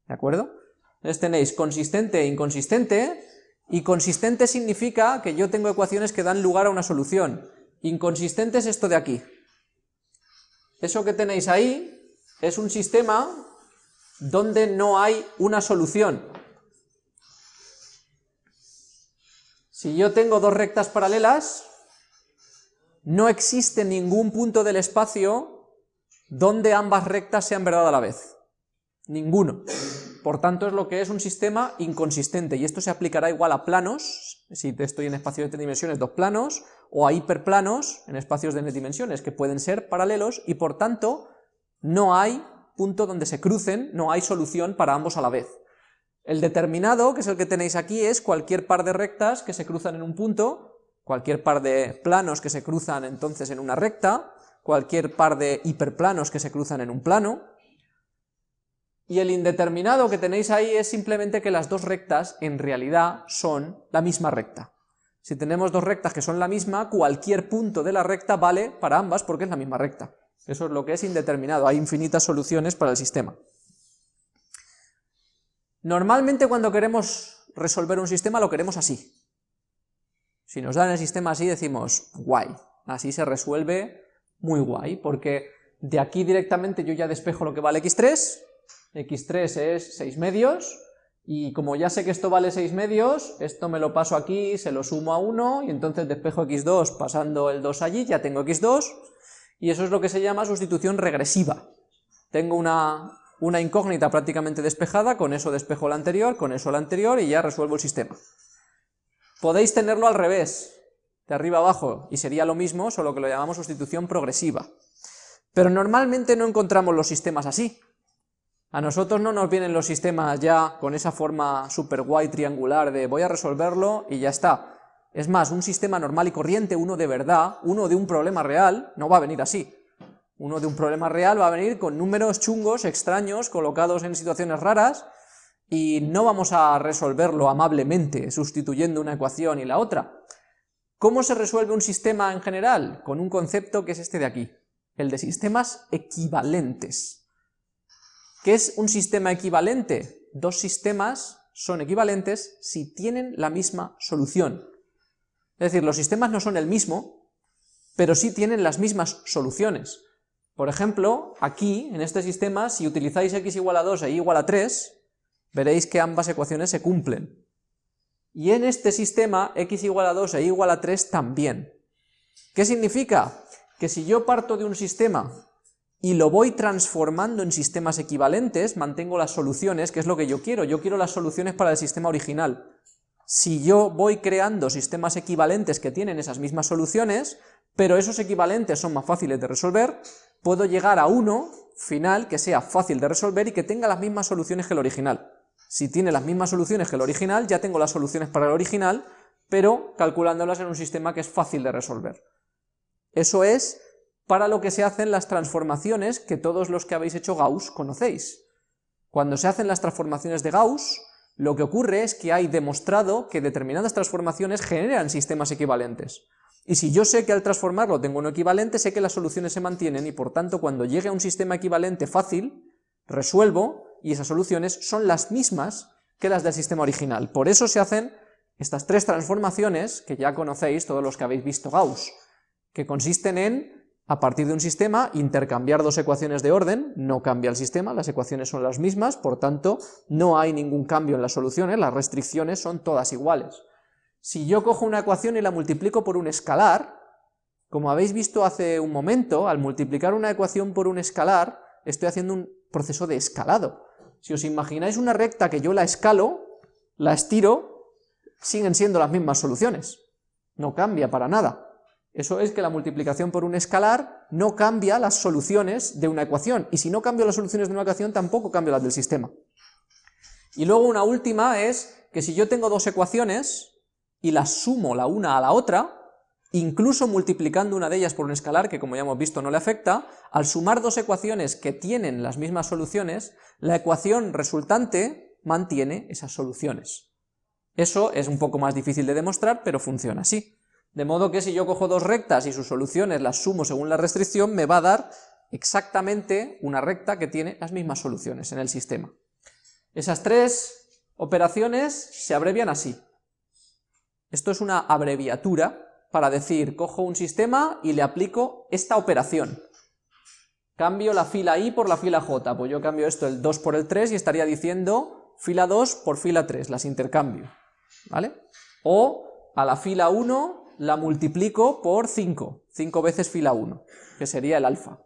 ¿de acuerdo? Entonces tenéis consistente e inconsistente, y consistente significa que yo tengo ecuaciones que dan lugar a una solución, inconsistente es esto de aquí. Eso que tenéis ahí es un sistema donde no hay una solución. Si yo tengo dos rectas paralelas, no existe ningún punto del espacio donde ambas rectas sean verdad a la vez. Ninguno. Por tanto, es lo que es un sistema inconsistente, y esto se aplicará igual a planos, si estoy en espacios de n dimensiones, dos planos, o a hiperplanos en espacios de n dimensiones, que pueden ser paralelos, y por tanto no hay punto donde se crucen, no hay solución para ambos a la vez. El determinado, que es el que tenéis aquí, es cualquier par de rectas que se cruzan en un punto, cualquier par de planos que se cruzan entonces en una recta, cualquier par de hiperplanos que se cruzan en un plano, y el indeterminado que tenéis ahí es simplemente que las dos rectas en realidad son la misma recta. Si tenemos dos rectas que son la misma, cualquier punto de la recta vale para ambas porque es la misma recta. Eso es lo que es indeterminado, hay infinitas soluciones para el sistema. Normalmente cuando queremos resolver un sistema lo queremos así. Si nos dan el sistema así decimos, guay, así se resuelve muy guay, porque de aquí directamente yo ya despejo lo que vale x3, x3 es 6 medios, y como ya sé que esto vale 6 medios, esto me lo paso aquí, se lo sumo a 1, y entonces despejo x2 pasando el 2 allí, ya tengo x2, y eso es lo que se llama sustitución regresiva. Tengo una incógnita prácticamente despejada, con eso despejo la anterior, con eso la anterior, y ya resuelvo el sistema. Podéis tenerlo al revés, de arriba a abajo, y sería lo mismo, solo que lo llamamos sustitución progresiva. Pero normalmente no encontramos los sistemas así. A nosotros no nos vienen los sistemas ya con esa forma super guay triangular de voy a resolverlo y ya está. Es más, un sistema normal y corriente, uno de verdad, uno de un problema real, no va a venir así. Uno de un problema real va a venir con números chungos, extraños, colocados en situaciones raras, y no vamos a resolverlo amablemente, sustituyendo una ecuación y la otra. ¿Cómo se resuelve un sistema en general? Con un concepto que es este de aquí, el de sistemas equivalentes. ¿Qué es un sistema equivalente? Dos sistemas son equivalentes si tienen la misma solución. Es decir, los sistemas no son el mismo, pero sí tienen las mismas soluciones. Por ejemplo, aquí, en este sistema, si utilizáis x igual a 2 e y igual a 3, veréis que ambas ecuaciones se cumplen. Y en este sistema, x igual a 2 e y igual a 3 también. ¿Qué significa? Que si yo parto de un sistema y lo voy transformando en sistemas equivalentes, mantengo las soluciones, que es lo que yo quiero las soluciones para el sistema original. Si yo voy creando sistemas equivalentes que tienen esas mismas soluciones, pero esos equivalentes son más fáciles de resolver, puedo llegar a uno final que sea fácil de resolver y que tenga las mismas soluciones que el original. Si tiene las mismas soluciones que el original, ya tengo las soluciones para el original, pero calculándolas en un sistema que es fácil de resolver. Eso es para lo que se hacen las transformaciones que todos los que habéis hecho Gauss conocéis. Cuando se hacen las transformaciones de Gauss, lo que ocurre es que hay demostrado que determinadas transformaciones generan sistemas equivalentes. Y si yo sé que al transformarlo tengo uno equivalente, sé que las soluciones se mantienen y por tanto cuando llegue a un sistema equivalente fácil, resuelvo y esas soluciones son las mismas que las del sistema original. Por eso se hacen estas tres transformaciones que ya conocéis todos los que habéis visto Gauss, que consisten en a partir de un sistema, intercambiar dos ecuaciones de orden, no cambia el sistema, las ecuaciones son las mismas, por tanto, no hay ningún cambio en las soluciones, las restricciones son todas iguales. Si yo cojo una ecuación y la multiplico por un escalar, como habéis visto hace un momento, al multiplicar una ecuación por un escalar, estoy haciendo un proceso de escalado. Si os imagináis una recta que yo la escalo, la estiro, siguen siendo las mismas soluciones, no cambia para nada. Eso es que la multiplicación por un escalar no cambia las soluciones de una ecuación, y si no cambio las soluciones de una ecuación tampoco cambio las del sistema. Y luego una última es que si yo tengo dos ecuaciones y las sumo la una a la otra, incluso multiplicando una de ellas por un escalar, que como ya hemos visto no le afecta, al sumar dos ecuaciones que tienen las mismas soluciones, la ecuación resultante mantiene esas soluciones. Eso es un poco más difícil de demostrar, pero funciona así. De modo que si yo cojo dos rectas y sus soluciones las sumo según la restricción, me va a dar exactamente una recta que tiene las mismas soluciones en el sistema. Esas tres operaciones se abrevian así. Esto es una abreviatura para decir, cojo un sistema y le aplico esta operación. Cambio la fila I por la fila J, pues yo cambio esto el 2 por el 3 y estaría diciendo fila 2 por fila 3, las intercambio, ¿vale? O a la fila 1 la multiplico por 5 veces fila 1, que sería el alfa.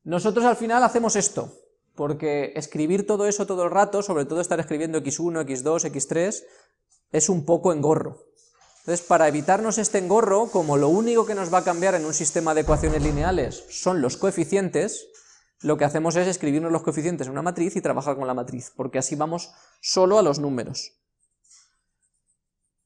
Nosotros al final hacemos esto, porque escribir todo eso todo el rato, sobre todo estar escribiendo x1, x2, x3, es un poco engorro. Entonces, para evitarnos este engorro, como lo único que nos va a cambiar en un sistema de ecuaciones lineales son los coeficientes, lo que hacemos es escribirnos los coeficientes en una matriz y trabajar con la matriz, porque así vamos solo a los números.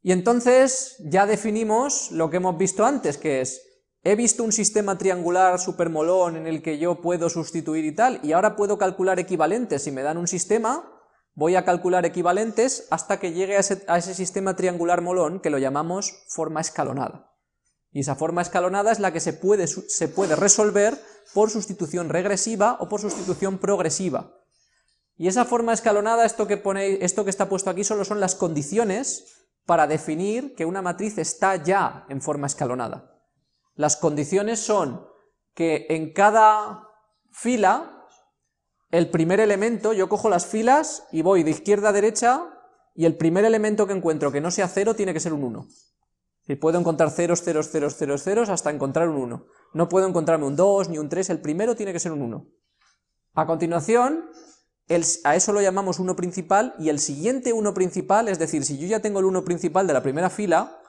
Y entonces ya definimos lo que hemos visto antes, que es, he visto un sistema triangular supermolón en el que yo puedo sustituir y tal, y ahora puedo calcular equivalentes. Si me dan un sistema, voy a calcular equivalentes hasta que llegue a ese sistema triangular molón, que lo llamamos forma escalonada. Y esa forma escalonada es la que se puede resolver por sustitución regresiva o por sustitución progresiva. Y esa forma escalonada, esto que está puesto aquí, solo son las condiciones para definir que una matriz está ya en forma escalonada. Las condiciones son que en cada fila, el primer elemento, yo cojo las filas y voy de izquierda a derecha, y el primer elemento que encuentro que no sea 0 tiene que ser un 1. Si puedo encontrar ceros, ceros, ceros, ceros, ceros, hasta encontrar un 1. No puedo encontrarme un 2 ni un 3, el primero tiene que ser un 1. A continuación, a eso lo llamamos 1 principal, y el siguiente 1 principal, es decir, si yo ya tengo el 1 principal de la primera fila,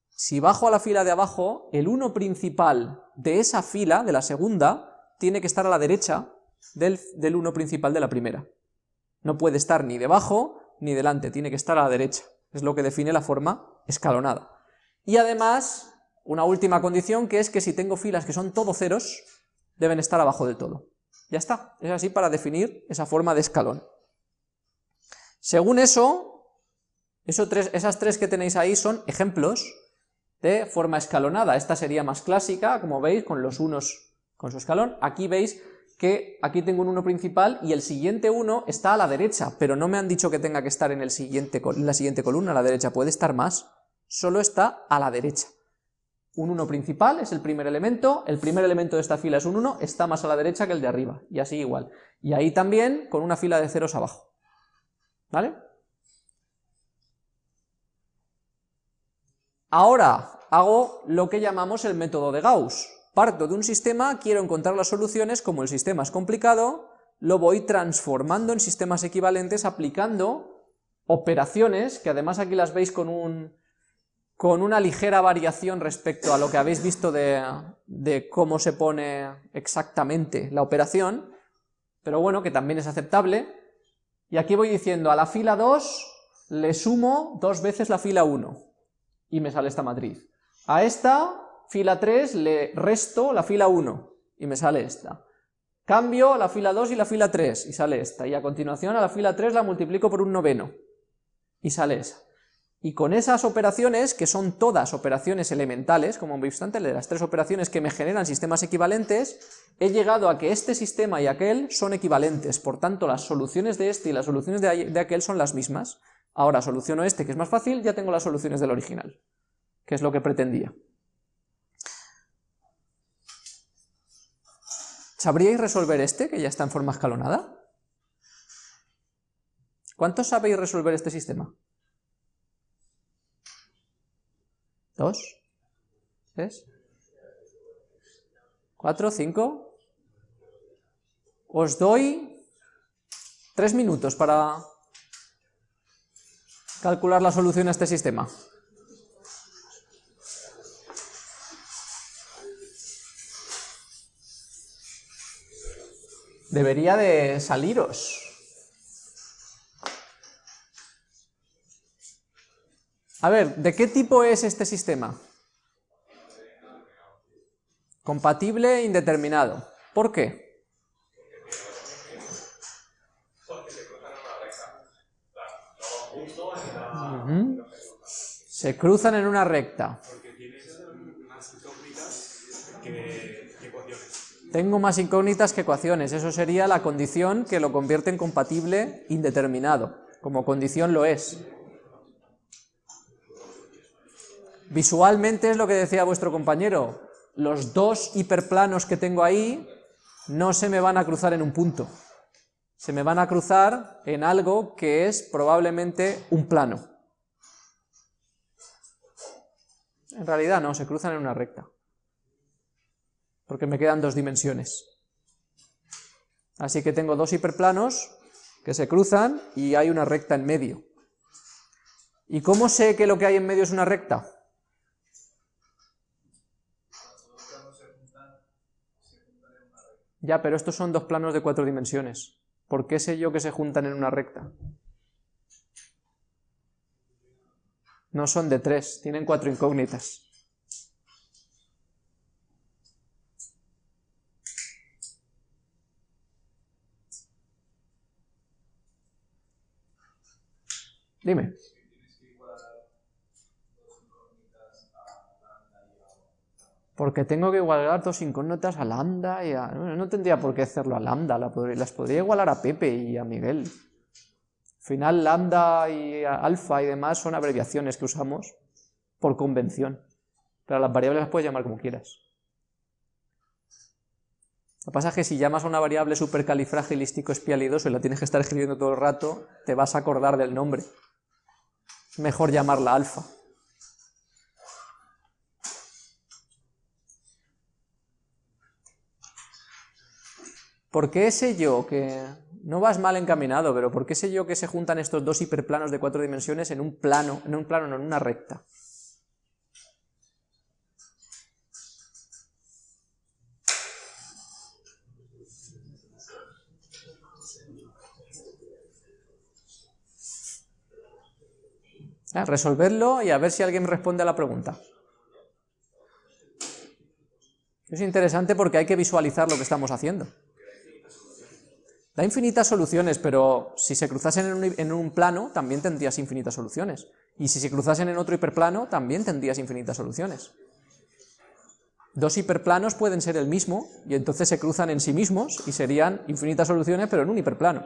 si bajo a la fila de abajo, el 1 principal de esa fila, de la segunda, tiene que estar a la derecha del 1 principal de la primera. No puede estar ni debajo ni delante, tiene que estar a la derecha. Es lo que define la forma escalonada. Y además, una última condición, que es que si tengo filas que son todo ceros, deben estar abajo del todo. Ya está, es así para definir esa forma de escalón. Según eso, esas tres que tenéis ahí son ejemplos de forma escalonada. Esta sería más clásica, como veis, con los unos con su escalón. Aquí veis que aquí tengo un 1 principal y el siguiente 1 está a la derecha, pero no me han dicho que tenga que estar en la siguiente columna a la derecha, puede estar más, solo está a la derecha. Un 1 principal es el primer elemento de esta fila es un 1, está más a la derecha que el de arriba, y así igual. Y ahí también con una fila de ceros abajo. ¿Vale? Ahora hago lo que llamamos el método de Gauss. Parto de un sistema, quiero encontrar las soluciones, como el sistema es complicado, lo voy transformando en sistemas equivalentes aplicando operaciones, que además aquí las veis con una ligera variación respecto a lo que habéis visto de cómo se pone exactamente la operación, pero bueno, que también es aceptable. Y aquí voy diciendo, a la fila 2 le sumo 2 veces la fila 1, y me sale esta matriz. A esta fila 3 le resto la fila 1, y me sale esta. Cambio la fila 2 y la fila 3, y sale esta. Y a continuación a la fila 3 la multiplico por un noveno, y sale esa. Y con esas operaciones, que son todas operaciones elementales, como hemos visto antes, de las 3 operaciones que me generan sistemas equivalentes, he llegado a que este sistema y aquel son equivalentes, por tanto las soluciones de este y las soluciones de aquel son las mismas. Ahora soluciono este, que es más fácil, ya tengo las soluciones del original, que es lo que pretendía. ¿Sabríais resolver este, que ya está en forma escalonada? ¿Cuántos sabéis resolver este sistema? ¿2? ¿3? ¿4? ¿5? Os doy 3 minutos para calcular la solución a este sistema. Debería de saliros. A ver, ¿de qué tipo es este sistema? Compatible e indeterminado. ¿Por qué? Se cruzan en una recta. Tengo más incógnitas que ecuaciones. Eso sería la condición que lo convierte en compatible indeterminado. Como condición lo es. Visualmente es lo que decía vuestro compañero. Los dos hiperplanos que tengo ahí no se me van a cruzar en un punto. Se me van a cruzar en algo que es probablemente un plano. En realidad no, se cruzan en una recta. Porque me quedan 2 dimensiones. Así que tengo 2 hiperplanos que se cruzan y hay una recta en medio. ¿Y cómo sé que lo que hay en medio es una recta? Ya, pero estos son 2 planos de 4 dimensiones. ¿Por qué sé yo que se juntan en una recta? No son de 3, tienen 4 incógnitas. Dime. Porque tengo que igualar 2 incógnitas a lambda y a... No tendría por qué hacerlo a lambda, las podría igualar a Pepe y a Miguel. Al final lambda y alfa y demás son abreviaciones que usamos por convención, pero las variables las puedes llamar como quieras. Lo que pasa es que si llamas a una variable supercalifragilístico-espialidoso y la tienes que estar escribiendo todo el rato, te vas a acordar del nombre. Es mejor llamarla alfa. ¿Por qué sé yo que... No vas mal encaminado, pero ¿por qué sé yo que se juntan estos 2 hiperplanos de 4 dimensiones en un plano, no, en una recta? Resolverlo y a ver si alguien responde a la pregunta. Es interesante porque hay que visualizar lo que estamos haciendo. Da infinitas soluciones, pero si se cruzasen en un plano, también tendrías infinitas soluciones. Y si se cruzasen en otro hiperplano, también tendrías infinitas soluciones. 2 hiperplanos pueden ser el mismo, y entonces se cruzan en sí mismos, y serían infinitas soluciones, pero en un hiperplano.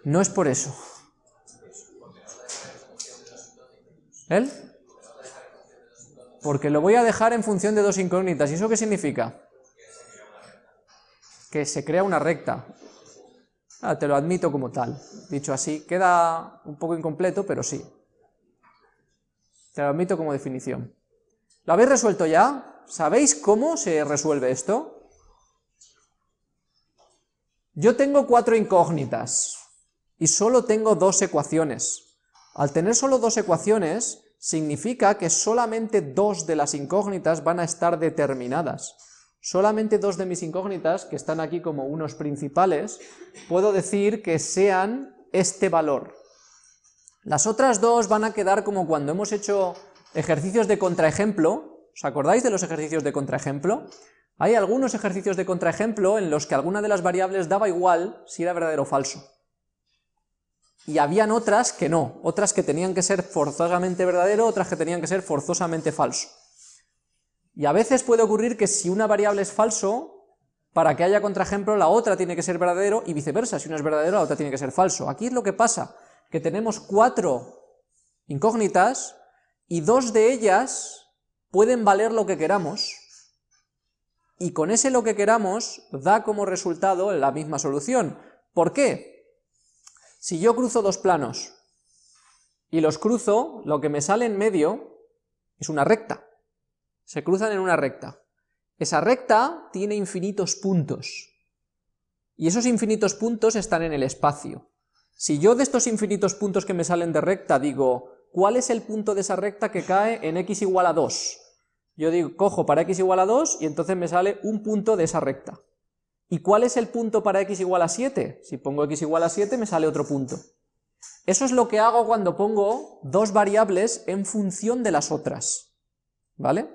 No es por eso. ¿Él? Porque lo voy a dejar en función de 2 incógnitas. ¿Y eso qué significa? Que se crea una recta. Te lo admito como tal. Dicho así, queda un poco incompleto, pero sí. Te lo admito como definición. ¿Lo habéis resuelto ya? ¿Sabéis cómo se resuelve esto? Yo tengo 4 incógnitas y solo tengo 2 ecuaciones. Al tener solo 2 ecuaciones, significa que solamente 2 de las incógnitas van a estar determinadas. Solamente 2 de mis incógnitas, que están aquí como unos principales, puedo decir que sean este valor. Las otras 2 van a quedar como cuando hemos hecho ejercicios de contraejemplo. ¿Os acordáis de los ejercicios de contraejemplo? Hay algunos ejercicios de contraejemplo en los que alguna de las variables daba igual si era verdadero o falso. Y habían otras que no, otras que tenían que ser forzosamente verdadero, otras que tenían que ser forzosamente falso. Y a veces puede ocurrir que si una variable es falso, para que haya contraejemplo la otra tiene que ser verdadero y viceversa, si una es verdadero la otra tiene que ser falso. Aquí es lo que pasa, que tenemos 4 incógnitas y 2 de ellas pueden valer lo que queramos y con ese lo que queramos da como resultado la misma solución. ¿Por qué? Si yo cruzo dos planos y los cruzo, lo que me sale en medio es una recta. Se cruzan en una recta. Esa recta tiene infinitos puntos. Y esos infinitos puntos están en el espacio. Si yo de estos infinitos puntos que me salen de recta digo, ¿cuál es el punto de esa recta que cae en x igual a 2? Yo digo, cojo para x igual a 2 y entonces me sale un punto de esa recta. ¿Y cuál es el punto para x igual a 7? Si pongo x igual a 7 me sale otro punto. Eso es lo que hago cuando pongo dos variables en función de las otras, ¿vale?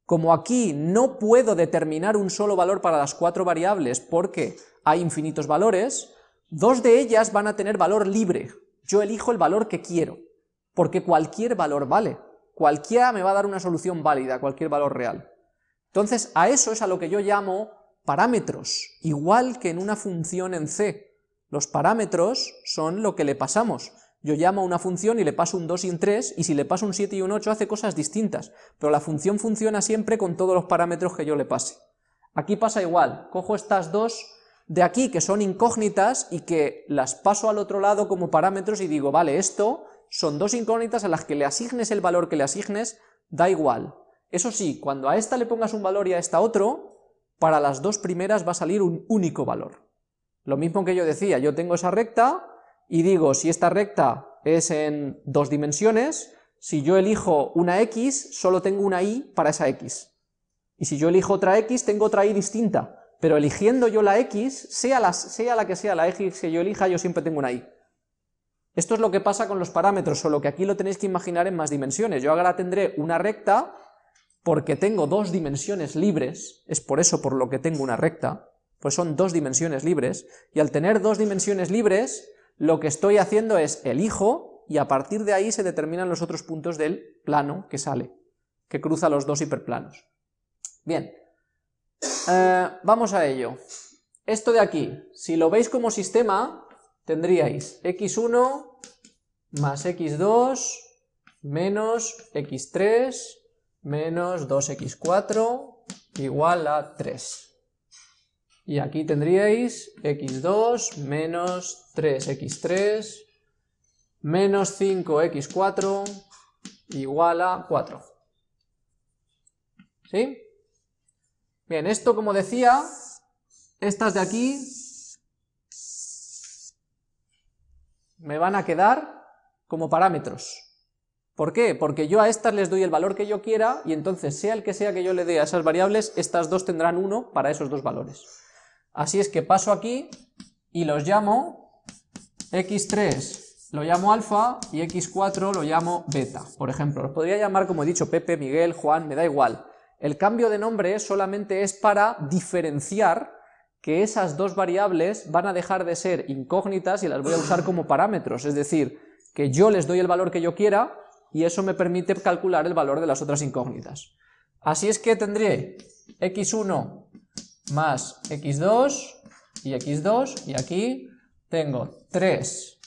Como aquí no puedo determinar un solo valor para las 4 variables porque hay infinitos valores, dos de ellas van a tener valor libre. Yo elijo el valor que quiero, porque cualquier valor vale. Cualquiera me va a dar una solución válida, cualquier valor real. Entonces, a eso es a lo que yo llamo parámetros, igual que en una función en C. Los parámetros son lo que le pasamos. Yo llamo a una función y le paso un 2 y un 3, y si le paso un 7 y un 8 hace cosas distintas, pero la función funciona siempre con todos los parámetros que yo le pase. Aquí pasa igual, cojo estas dos de aquí que son incógnitas y que las paso al otro lado como parámetros y digo, vale, esto son dos incógnitas a las que le asignes el valor que le asignes, da igual. Eso sí, cuando a esta le pongas un valor y a esta otro, para las dos primeras va a salir un único valor. Lo mismo que yo decía, yo tengo esa recta y digo, si esta recta es en 2 dimensiones, si yo elijo una x, solo tengo una y para esa x. Y si yo elijo otra x, tengo otra y distinta, pero eligiendo yo la x, sea la que sea la x que yo elija, yo siempre tengo una y. Esto es lo que pasa con los parámetros, solo que aquí lo tenéis que imaginar en más dimensiones. Yo ahora tendré una recta porque tengo 2 dimensiones libres, es por eso por lo que tengo una recta, pues son 2 dimensiones libres, y al tener 2 dimensiones libres, lo que estoy haciendo es elijo, y a partir de ahí se determinan los otros puntos del plano que sale, que cruza los dos hiperplanos. Bien, vamos a ello. Esto de aquí, si lo veis como sistema, tendríais x1 más x2 menos x3 menos 2x4 igual a 3. Y aquí tendríais x2 menos 3x3 menos 5x4 igual a 4. ¿Sí? Bien, esto como decía, estas de aquí me van a quedar como parámetros. ¿Por qué? Porque yo a estas les doy el valor que yo quiera y entonces sea el que sea que yo le dé a esas variables, estas dos tendrán 1 para esos dos valores. Así es que paso aquí y los llamo x3 lo llamo alfa y x4 lo llamo beta, por ejemplo. Los podría llamar, como he dicho, Pepe, Miguel, Juan, me da igual. El cambio de nombre solamente es para diferenciar que esas dos variables van a dejar de ser incógnitas y las voy a usar como parámetros, es decir, que yo les doy el valor que yo quiera y eso me permite calcular el valor de las otras incógnitas. Así es que tendré x1 más x2 y aquí tengo 3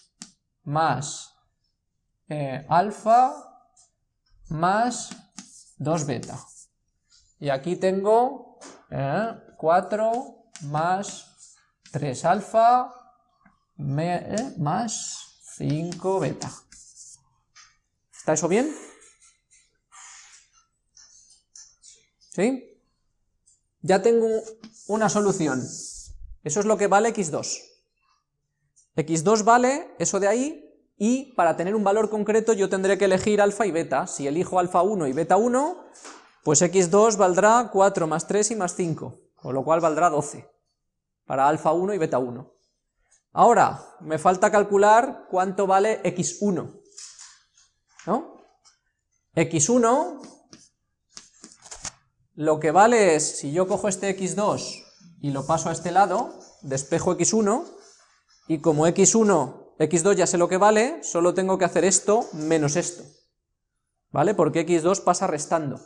más alfa más 2 beta. Y aquí tengo 4 más 3 alfa más 5 beta. ¿Está eso bien? ¿Sí? Ya tengo una solución. Eso es lo que vale x2. x2 vale eso de ahí, y para tener un valor concreto yo tendré que elegir alfa y beta. Si elijo alfa 1 y beta 1, pues x2 valdrá 4 más 3 y más 5, con lo cual valdrá 12, para alfa 1 y beta 1. Ahora, me falta calcular cuánto vale x1, ¿no? x1, lo que vale es, si yo cojo este x2 y lo paso a este lado, despejo x1, y como x2 ya sé lo que vale, solo tengo que hacer esto menos esto, ¿vale? Porque x2 pasa restando.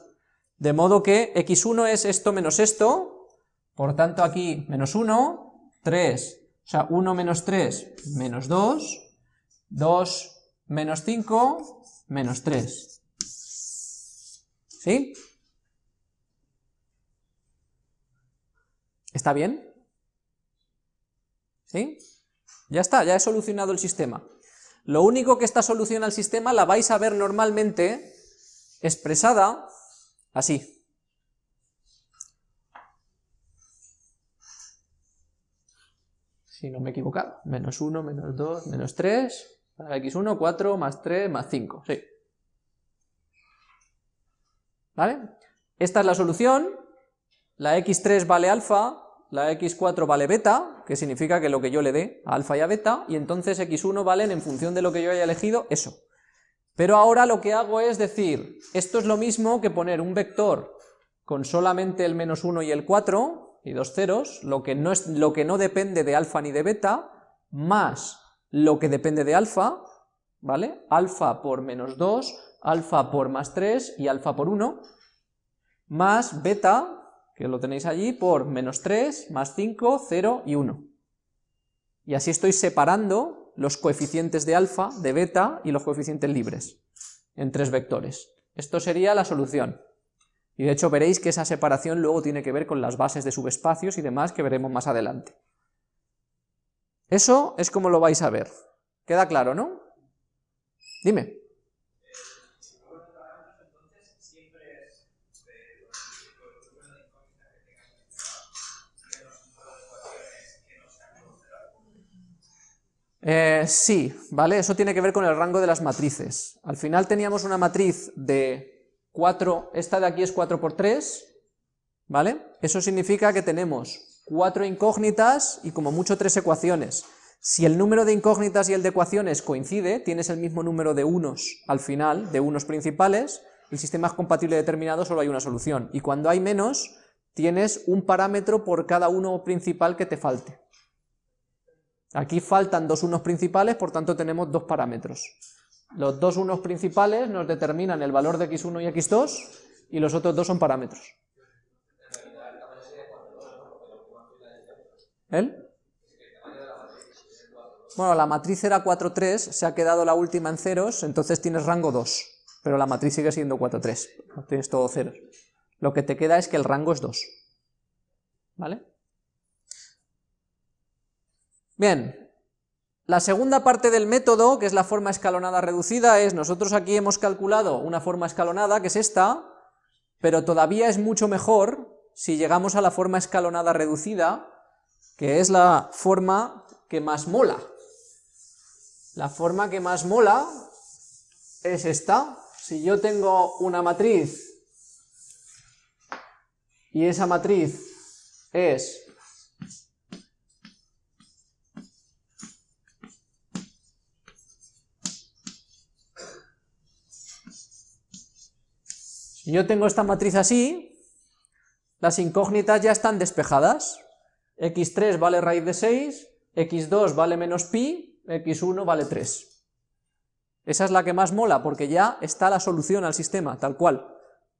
De modo que x1 es esto menos esto, por tanto aquí menos 1, 3, o sea 1 menos 3, menos 2, 2 menos 5, menos 3. ¿Sí? ¿Está bien? ¿Sí? Ya está, ya he solucionado el sistema. Lo único que esta solución al sistema la vais a ver normalmente expresada así. Si no me he equivocado, menos 1, menos 2, menos 3, para x1, 4, más 3, más 5, sí. ¿Vale? Esta es la solución, la x3 vale alfa, la x4 vale beta, que significa que lo que yo le dé a alfa y a beta, y entonces x1 valen en función de lo que yo haya elegido, eso. Pero ahora lo que hago es decir, esto es lo mismo que poner un vector con solamente el menos 1 y el 4, y dos ceros, lo que no depende de alfa ni de beta, más lo que depende de alfa, ¿vale? Alfa por menos 2, alfa por más 3 y alfa por 1, más beta, que lo tenéis allí, por menos 3, más 5, 0 y 1. Y así estoy separando los coeficientes de alfa, de beta y los coeficientes libres en 3 vectores. Esto sería la solución. Y de hecho veréis que esa separación luego tiene que ver con las bases de subespacios y demás que veremos más adelante. Eso es como lo vais a ver. ¿Queda claro, no? Dime. Sí, ¿vale? Eso tiene que ver con el rango de las matrices. Al final teníamos una matriz de 4, esta de aquí es 4 por 3, ¿vale? Eso significa que tenemos 4 incógnitas y como mucho 3 ecuaciones. Si el número de incógnitas y el de ecuaciones coincide, tienes el mismo número de unos al final, de unos principales, el sistema es compatible determinado, solo hay una solución. Y cuando hay menos, tienes un parámetro por cada uno principal que te falte. Aquí faltan 2 unos principales, por tanto tenemos 2 parámetros. Los 2 unos principales nos determinan el valor de x1 y x2, y los otros 2 son parámetros. ¿El? Bueno, la matriz era 4, 3, se ha quedado la última en ceros, entonces tienes rango 2, pero la matriz sigue siendo 4, 3, no tienes todo ceros. Lo que te queda es que el rango es 2. ¿Vale? Bien. La segunda parte del método, que es la forma escalonada reducida, es nosotros aquí hemos calculado una forma escalonada, que es esta, pero todavía es mucho mejor si llegamos a la forma escalonada reducida, que es la forma que más mola. La forma que más mola es esta. Si yo tengo una matriz y esa matriz es si yo tengo esta matriz así, las incógnitas ya están despejadas. x3 vale raíz de 6, x2 vale menos pi, x1 vale 3. Esa es la que más mola, porque ya está la solución al sistema, tal cual.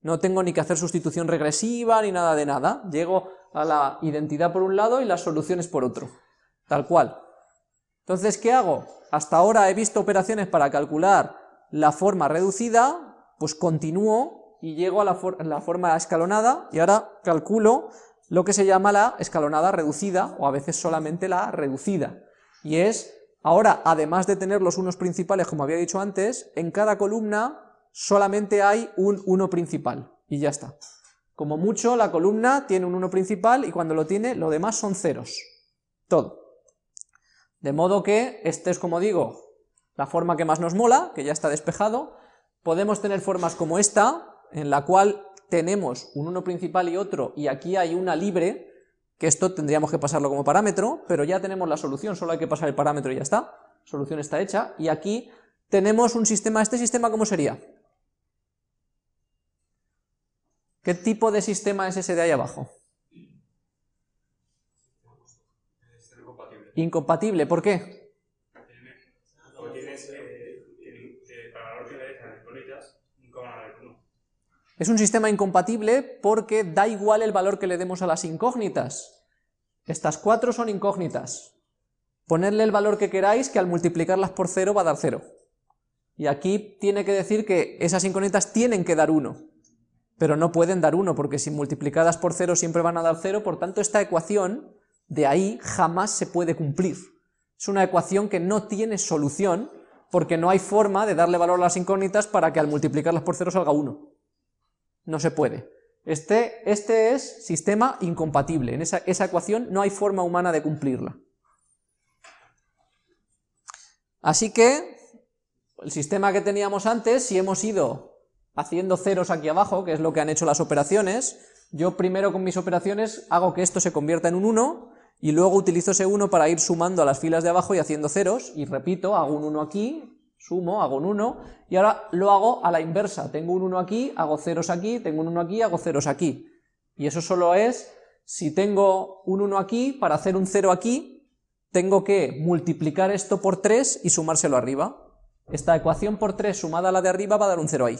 No tengo ni que hacer sustitución regresiva, ni nada de nada. Llego a la identidad por un lado y las soluciones por otro. Tal cual. Entonces, ¿qué hago? Hasta ahora he visto operaciones para calcular la forma reducida, pues continúo y llego a la forma escalonada, y ahora calculo lo que se llama la escalonada reducida, o a veces solamente la reducida. Y es, ahora, además de tener los unos principales, como había dicho antes, en cada columna solamente hay un uno principal, y ya está. Como mucho, la columna tiene un uno principal, y cuando lo tiene, lo demás son ceros. Todo. De modo que, este es, como digo, la forma que más nos mola, que ya está despejado. Podemos tener formas como esta, en la cual tenemos un uno principal y otro, y aquí hay una libre, que esto tendríamos que pasarlo como parámetro, pero ya tenemos la solución, solo hay que pasar el parámetro y ya está, la solución está hecha, y aquí tenemos un sistema. ¿Este sistema cómo sería? ¿Qué tipo de sistema es ese de ahí abajo? Incompatible, ¿por qué? Es un sistema incompatible porque da igual el valor que le demos a las incógnitas. Estas 4 son incógnitas. Ponedle el valor que queráis, que al multiplicarlas por 0 va a dar 0. Y aquí tiene que decir que esas incógnitas tienen que dar 1. pero no pueden dar 1, porque si multiplicadas por 0 siempre van a dar 0, por tanto esta ecuación de ahí jamás se puede cumplir. Es una ecuación que no tiene solución, porque no hay forma de darle valor a las incógnitas para que al multiplicarlas por 0 salga 1. No se puede. Este es sistema incompatible, en esa ecuación no hay forma humana de cumplirla. Así que, el sistema que teníamos antes, si hemos ido haciendo ceros aquí abajo, que es lo que han hecho las operaciones, yo primero con mis operaciones hago que esto se convierta en un 1, y luego utilizo ese 1 para ir sumando a las filas de abajo y haciendo ceros, y repito, hago un 1 aquí, sumo, hago un 1, y ahora lo hago a la inversa, tengo un 1 aquí, hago ceros aquí, tengo un 1 aquí, hago ceros aquí, y eso solo es, si tengo un 1 aquí, para hacer un 0 aquí, tengo que multiplicar esto por 3 y sumárselo arriba. Esta ecuación por 3 sumada a la de arriba va a dar un 0 ahí.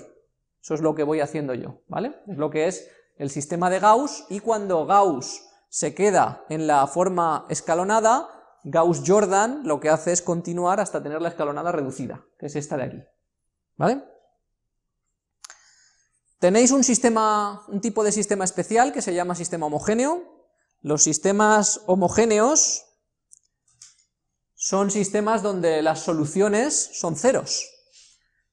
Eso es lo que voy haciendo yo, ¿vale? Es lo que es el sistema de Gauss, y cuando Gauss se queda en la forma escalonada, Gauss-Jordan lo que hace es continuar hasta tener la escalonada reducida, que es esta de aquí, ¿vale? Tenéis un tipo de sistema especial que se llama sistema homogéneo. Los sistemas homogéneos son sistemas donde las soluciones son ceros,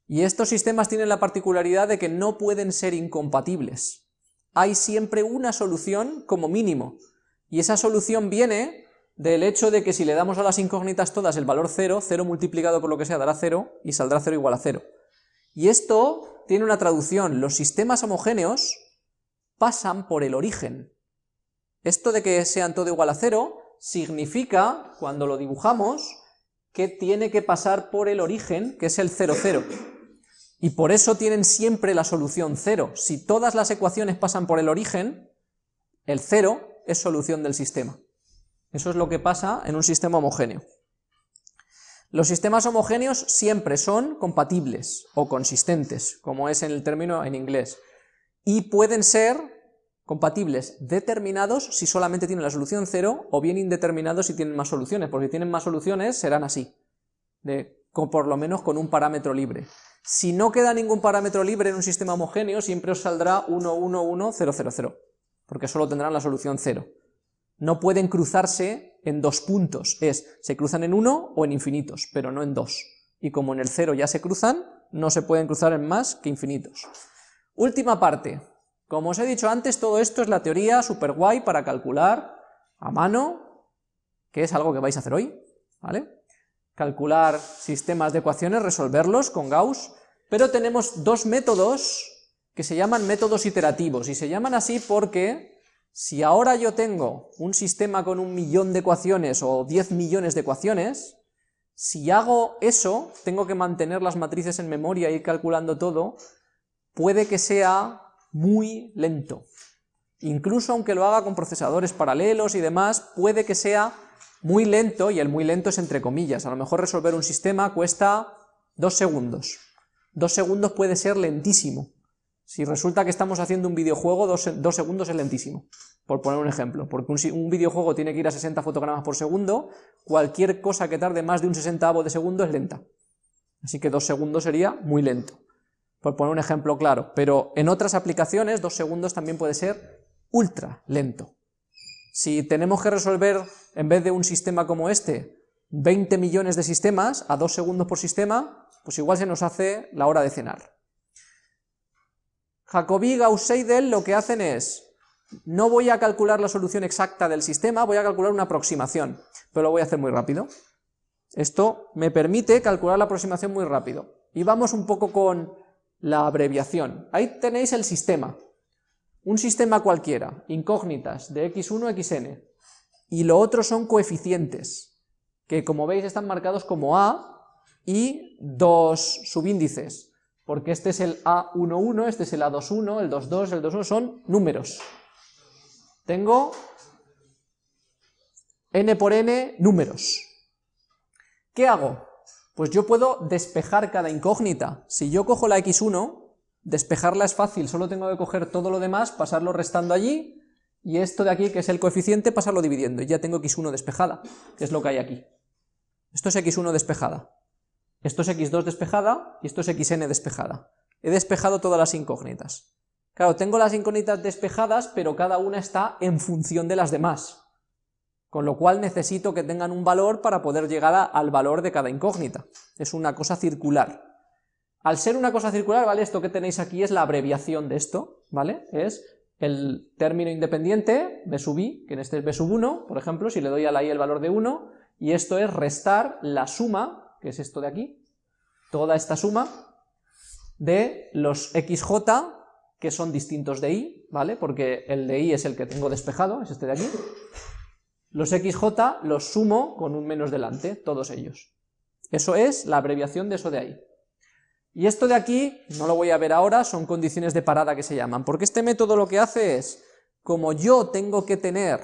y estos sistemas tienen la particularidad de que no pueden ser incompatibles. Hay siempre una solución como mínimo, y esa solución viene del hecho de que si le damos a las incógnitas todas el valor 0, 0 multiplicado por lo que sea dará 0, y saldrá 0 igual a 0. Y esto tiene una traducción: los sistemas homogéneos pasan por el origen. Esto de que sean todo igual a 0 significa, cuando lo dibujamos, que tiene que pasar por el origen, que es el 0, 0. Y por eso tienen siempre la solución 0. Si todas las ecuaciones pasan por el origen, el 0 es solución del sistema. Eso es lo que pasa en un sistema homogéneo. Los sistemas homogéneos siempre son compatibles o consistentes, como es en el término en inglés, y pueden ser compatibles determinados si solamente tienen la solución 0, o bien indeterminados si tienen más soluciones, porque si tienen más soluciones serán así, por lo menos con un parámetro libre. Si no queda ningún parámetro libre en un sistema homogéneo, siempre os saldrá 1, 1, 1, 0, 0, 0, porque solo tendrán la solución 0. No pueden cruzarse en dos puntos, se cruzan en 1 o en infinitos, pero no en 2. Y como en el 0 ya se cruzan, no se pueden cruzar en más que infinitos. Última parte. Como os he dicho antes, todo esto es la teoría super guay para calcular a mano, que es algo que vais a hacer hoy, ¿vale? Calcular sistemas de ecuaciones, resolverlos con Gauss, pero tenemos dos métodos que se llaman métodos iterativos, y se llaman así porque si ahora yo tengo un sistema con 1 millón de ecuaciones o 10 millones de ecuaciones, si hago eso, tengo que mantener las matrices en memoria e ir calculando todo, puede que sea muy lento. Incluso aunque lo haga con procesadores paralelos y demás, puede que sea muy lento, y el muy lento es entre comillas. A lo mejor resolver un sistema cuesta 2 segundos. 2 segundos puede ser lentísimo. Si resulta que estamos haciendo un videojuego, 2 segundos es lentísimo, por poner un ejemplo, porque un videojuego tiene que ir a 60 fotogramas por segundo, cualquier cosa que tarde más de un 60avo de segundo es lenta. Así que 2 segundos sería muy lento, por poner un ejemplo claro, pero en otras aplicaciones 2 segundos también puede ser ultra lento. Si tenemos que resolver, en vez de un sistema como este, 20 millones de sistemas a 2 segundos por sistema, pues igual se nos hace la hora de cenar. Jacobi y Gauss-Seidel lo que hacen es, no voy a calcular la solución exacta del sistema, voy a calcular una aproximación, pero lo voy a hacer muy rápido. Esto me permite calcular la aproximación muy rápido. Y vamos un poco con la abreviación. Ahí tenéis el sistema. Un sistema cualquiera, incógnitas de x1, xn. Y lo otro son coeficientes, que como veis están marcados como a y dos subíndices, porque este es el a11, este es el a21, el 22, el 21, son números. Tengo n por n números. ¿Qué hago? Pues yo puedo despejar cada incógnita. Si yo cojo la x1, despejarla es fácil, solo tengo que coger todo lo demás, pasarlo restando allí, y esto de aquí, que es el coeficiente, pasarlo dividiendo, y ya tengo x1 despejada, que es lo que hay aquí. Esto es x1 despejada, esto es x2 despejada, y esto es xn despejada. He despejado todas las incógnitas. Claro, tengo las incógnitas despejadas, pero cada una está en función de las demás, con lo cual necesito que tengan un valor para poder llegar al valor de cada incógnita. Es una cosa circular. Al ser una cosa circular, ¿vale? Esto que tenéis aquí es la abreviación de esto, ¿vale? Es el término independiente, b sub i, que en este es b sub 1, por ejemplo, si le doy a la i el valor de 1, y esto es restar la suma, que es esto de aquí, toda esta suma, de los xj, que son distintos de i, ¿vale? Porque el de i es el que tengo despejado, es este de aquí. Los xj los sumo con un menos delante, todos ellos. Eso es la abreviación de eso de ahí. Y esto de aquí, no lo voy a ver ahora, son condiciones de parada que se llaman, porque este método lo que hace es, como yo tengo que tener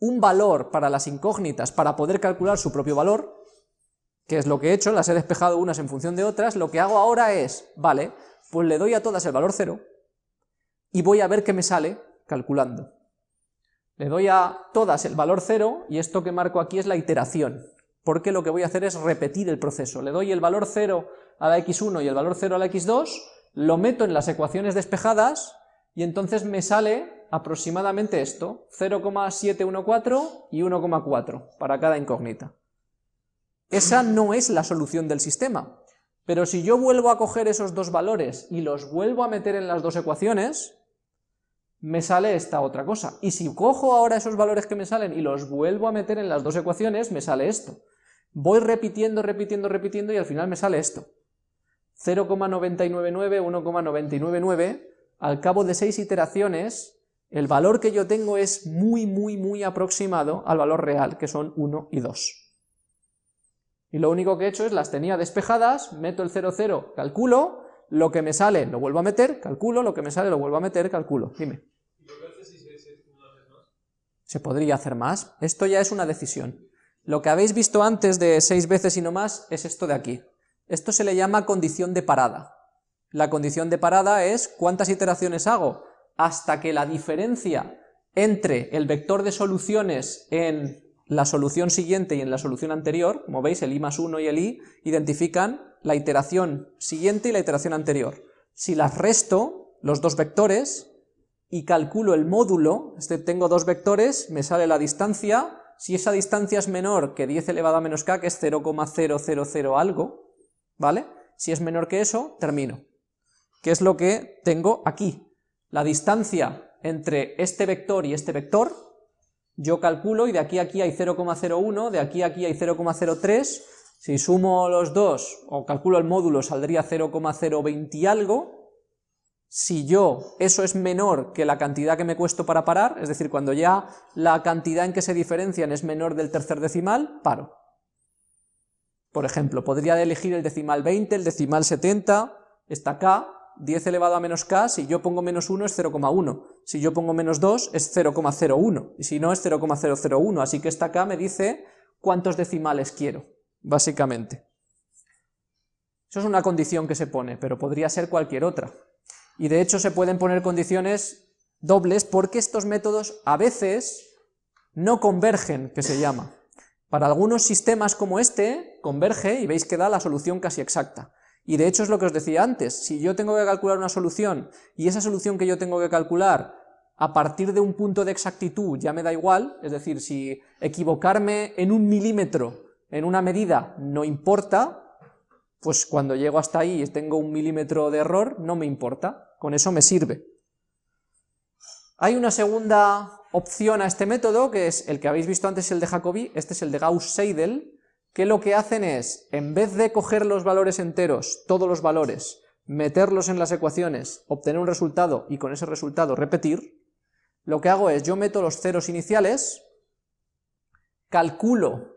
un valor para las incógnitas para poder calcular su propio valor, que es lo que he hecho, las he despejado unas en función de otras, lo que hago ahora es, vale, pues le doy a todas el valor 0, y voy a ver qué me sale calculando. Le doy a todas el valor 0, y esto que marco aquí es la iteración, porque lo que voy a hacer es repetir el proceso. Le doy el valor 0 a la x1 y el valor 0 a la x2, lo meto en las ecuaciones despejadas, y entonces me sale aproximadamente esto, 0,714 y 1,4 para cada incógnita. Esa no es la solución del sistema, pero si yo vuelvo a coger esos dos valores y los vuelvo a meter en las dos ecuaciones, me sale esta otra cosa. Y si cojo ahora esos valores que me salen y los vuelvo a meter en las dos ecuaciones, me sale esto. Voy repitiendo, repitiendo, repitiendo y al final me sale esto. 0,999, 1,999, al cabo de 6 iteraciones, el valor que yo tengo es muy, muy, muy aproximado al valor real, que son 1 y 2. Y lo único que he hecho es, las tenía despejadas, meto el 0, 0, calculo, lo que me sale lo vuelvo a meter, calculo, lo que me sale lo vuelvo a meter, calculo. Dime. ¿Y por qué haces si no haces más? Se podría hacer más, esto ya es una decisión. Lo que habéis visto antes de 6 veces y no más es esto de aquí. Esto se le llama condición de parada. La condición de parada es cuántas iteraciones hago hasta que la diferencia entre el vector de soluciones en la solución siguiente y en la solución anterior, como veis el i más 1 y el i identifican la iteración siguiente y la iteración anterior. Si las resto, los dos vectores, y calculo el módulo, tengo dos vectores, me sale la distancia, si esa distancia es menor que 10 elevado a menos k, que es 0,000 algo, ¿vale? Si es menor que eso, termino. ¿Qué es lo que tengo aquí? La distancia entre este vector y este vector, yo calculo, y de aquí a aquí hay 0,01, de aquí a aquí hay 0,03, si sumo los dos, o calculo el módulo, saldría 0,020 y algo. Si eso es menor que la cantidad que me cuesto para parar, es decir, cuando ya la cantidad en que se diferencian es menor del tercer decimal, paro. Por ejemplo, podría elegir el decimal 20, el decimal 70, está k, 10 elevado a menos k, si yo pongo menos 1 es 0,1, si yo pongo menos 2 es 0,01, y si no es 0,001, así que esta k me dice cuántos decimales quiero, básicamente. Eso es una condición que se pone, pero podría ser cualquier otra. Y de hecho se pueden poner condiciones dobles porque estos métodos a veces no convergen, que se llama. Para algunos sistemas como este, converge y veis que da la solución casi exacta. Y de hecho es lo que os decía antes, si yo tengo que calcular una solución y esa solución que yo tengo que calcular a partir de un punto de exactitud ya me da igual, es decir, si equivocarme en 1 milímetro en una medida no importa, pues cuando llego hasta ahí y tengo 1 milímetro de error, no me importa, con eso me sirve. Hay una segunda opción a este método, que es el que habéis visto antes, el de Jacobi, este es el de Gauss-Seidel, que lo que hacen es, en vez de coger los valores enteros, todos los valores, meterlos en las ecuaciones, obtener un resultado y con ese resultado repetir, lo que hago es, yo meto los ceros iniciales, calculo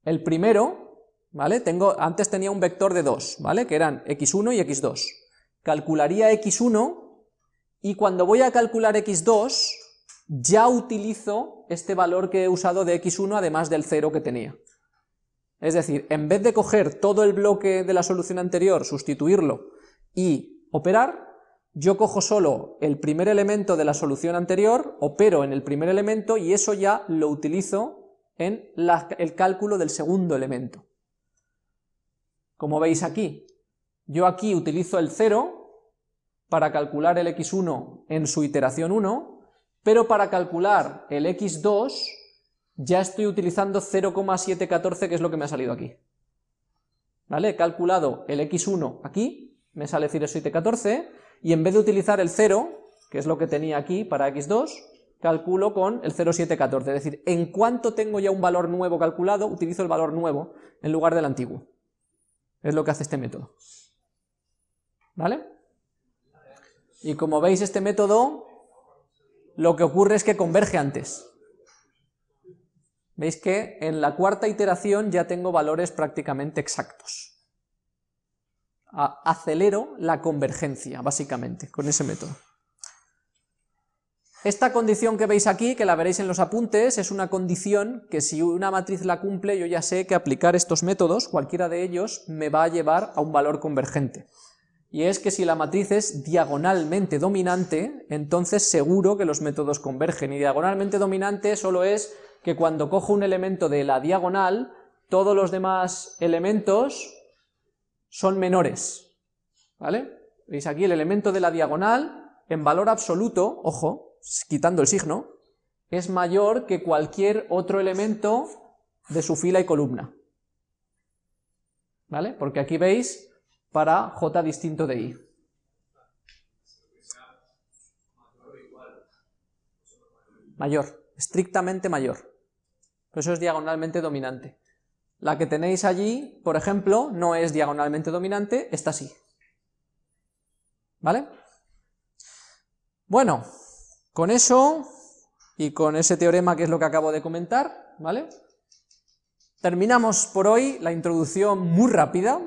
el primero, ¿vale? Antes tenía un vector de 2, ¿vale? Que eran x1 y x2. Calcularía x1 y cuando voy a calcular x2 ya utilizo este valor que he usado de x1 además del 0 que tenía. Es decir, en vez de coger todo el bloque de la solución anterior, sustituirlo y operar, yo cojo solo el primer elemento de la solución anterior, opero en el primer elemento y eso ya lo utilizo en el cálculo del segundo elemento. Como veis aquí, yo aquí utilizo el 0 para calcular el x1 en su iteración 1, pero para calcular el x2 ya estoy utilizando 0,714, que es lo que me ha salido aquí. ¿Vale? He calculado el x1 aquí, me sale 0,714, y en vez de utilizar el 0, que es lo que tenía aquí para x2, calculo con el 0,714, es decir, en cuanto tengo ya un valor nuevo calculado, utilizo el valor nuevo en lugar del antiguo. Es lo que hace este método. ¿Vale? Y como veis, este método lo que ocurre es que converge antes. Veis que en la cuarta iteración ya tengo valores prácticamente exactos. Acelero la convergencia, básicamente, con ese método. Esta condición que veis aquí, que la veréis en los apuntes, es una condición que si una matriz la cumple, yo ya sé que aplicar estos métodos, cualquiera de ellos, me va a llevar a un valor convergente. Y es que si la matriz es diagonalmente dominante, entonces seguro que los métodos convergen. Y diagonalmente dominante solo es que cuando cojo un elemento de la diagonal, todos los demás elementos son menores. ¿Vale? Veis aquí el elemento de la diagonal, en valor absoluto, ojo, quitando el signo, es mayor que cualquier otro elemento de su fila y columna. ¿Vale? Porque aquí veis para j distinto de i. Mayor, estrictamente mayor. Por eso es diagonalmente dominante. La que tenéis allí, por ejemplo, no es diagonalmente dominante, esta sí. ¿Vale? Bueno, con eso y con ese teorema que es lo que acabo de comentar, ¿vale? Terminamos por hoy la introducción muy rápida.